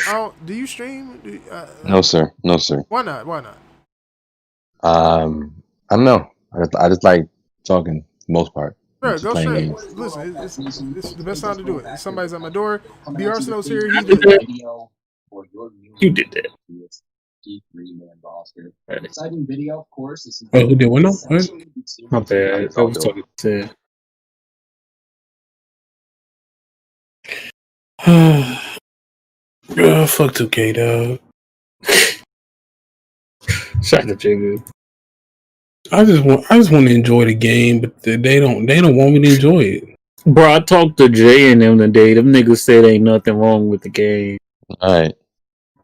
do you stream? No, sir. Why not? I don't know. I just like talking for the most part. Bro, Just go playing straight. games. Listen, it's the best time to do it. If somebody's at my door. B. Arsenal's here. He did it. You did that. Exciting video, of course. Oh, who did what now? What? My bad. I was talking to. Fuck 2K, dog. Shout out to Jigga. I just want to enjoy the game, but they don't want me to enjoy it. Bro, I talked to Jay and them today. Them niggas said ain't nothing wrong with the game. Alright.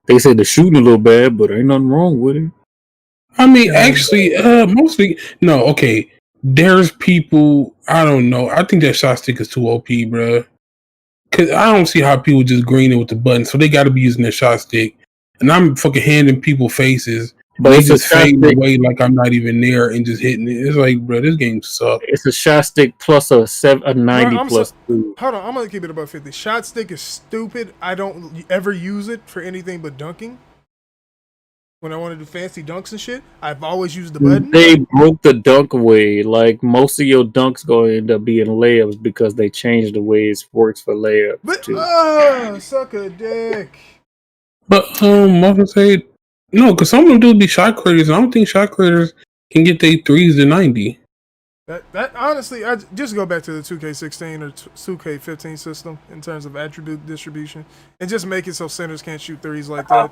They said the shooting a little bad, but ain't nothing wrong with it. I mean, actually, mostly no. Okay, there's people. I don't know. I think that shot stick is too OP, bro. Cause I don't see how people just green it with the button, so they got to be using their shot stick. And I'm fucking handing people faces, but they just fading away like I'm not even there and just hitting it. It's like, bro, this game sucks. It's a shot stick plus a 90 plus. Hold on, I'm gonna keep it above 50. Shot stick is stupid. I don't ever use it for anything but dunking. when I want to do fancy dunks and shit, I've always used the button. They broke the dunk away. Like most of your dunks gonna end up being layups because they changed the way it works for layups But too. suck a dick. But I would say no, because some of them do be shot creators. And I don't think shot creators can get their threes to 90. That honestly, I just go back to the 2K16 or 2K15 system in terms of attribute distribution, and just make it so centers can't shoot threes like that.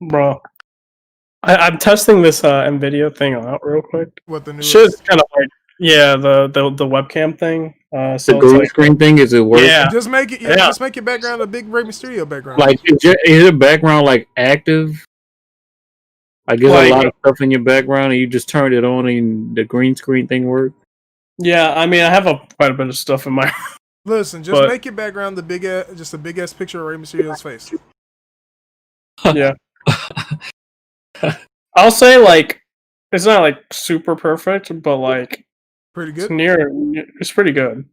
Bro, I'm testing this NVIDIA thing out real quick. What the new Shit's kind of like, yeah, the webcam thing. The So green it's screen thing, is it working? Yeah. Just make it. Yeah. Just make your background a big Rey Mysterio background. Like, is your background like active? I guess Like- a lot of stuff in your background, and you just turned it on, and the green screen thing worked. yeah, I mean, I have quite a bit of stuff in my. Listen, just but- make your background the big, just a big ass picture of Rey Mysterio's face. Yeah. I'll say like it's not like super perfect, but like Pretty it's good. it's pretty good.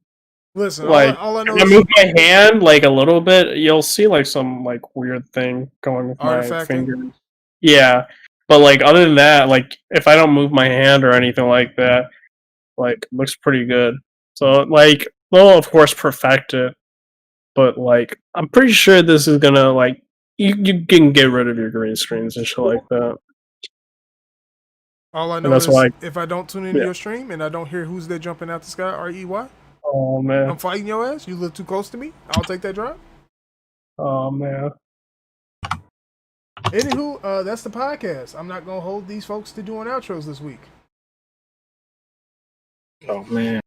Listen, Like, all I know If I is move my hand like a little bit, you'll see like some like weird thing going with my Artifacting? fingers. Yeah, but like other than that, like if I don't move my hand or anything like that, like it looks pretty good. So like they'll of course perfect it, but like I'm pretty sure this is gonna like you can get rid of your green screens and shit like that. all I know that's is why- if I don't tune into Yeah. your stream and I don't hear who's there jumping out the sky, REY, Oh man. I'm fighting your ass. You live too close to me. I'll take that drop. Oh man. Anywho, that's the podcast. I'm not gonna hold these folks to doing outros this week. Oh man,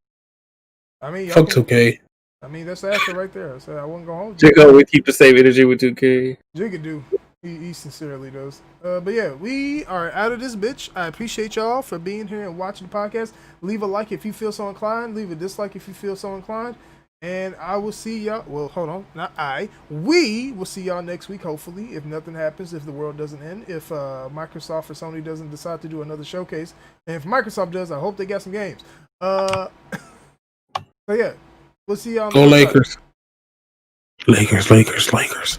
I mean, y'all Fuck's can, okay. I mean that's the answer right there. So I wasn't gonna hold you. Jigga, we keep the same energy with 2K. Jigga do. He sincerely does. But yeah, we are out of this bitch. I appreciate y'all for being here and watching the podcast. Leave a like if you feel so inclined. Leave a dislike if you feel so inclined. And I will see y'all. Well, hold on. Not I. We will see y'all next week, hopefully. If nothing happens, if the world doesn't end. If Microsoft or Sony doesn't decide to do another showcase. And if Microsoft does, I hope they got some games. So yeah. We'll see y'all Go next time. Lakers. Lakers.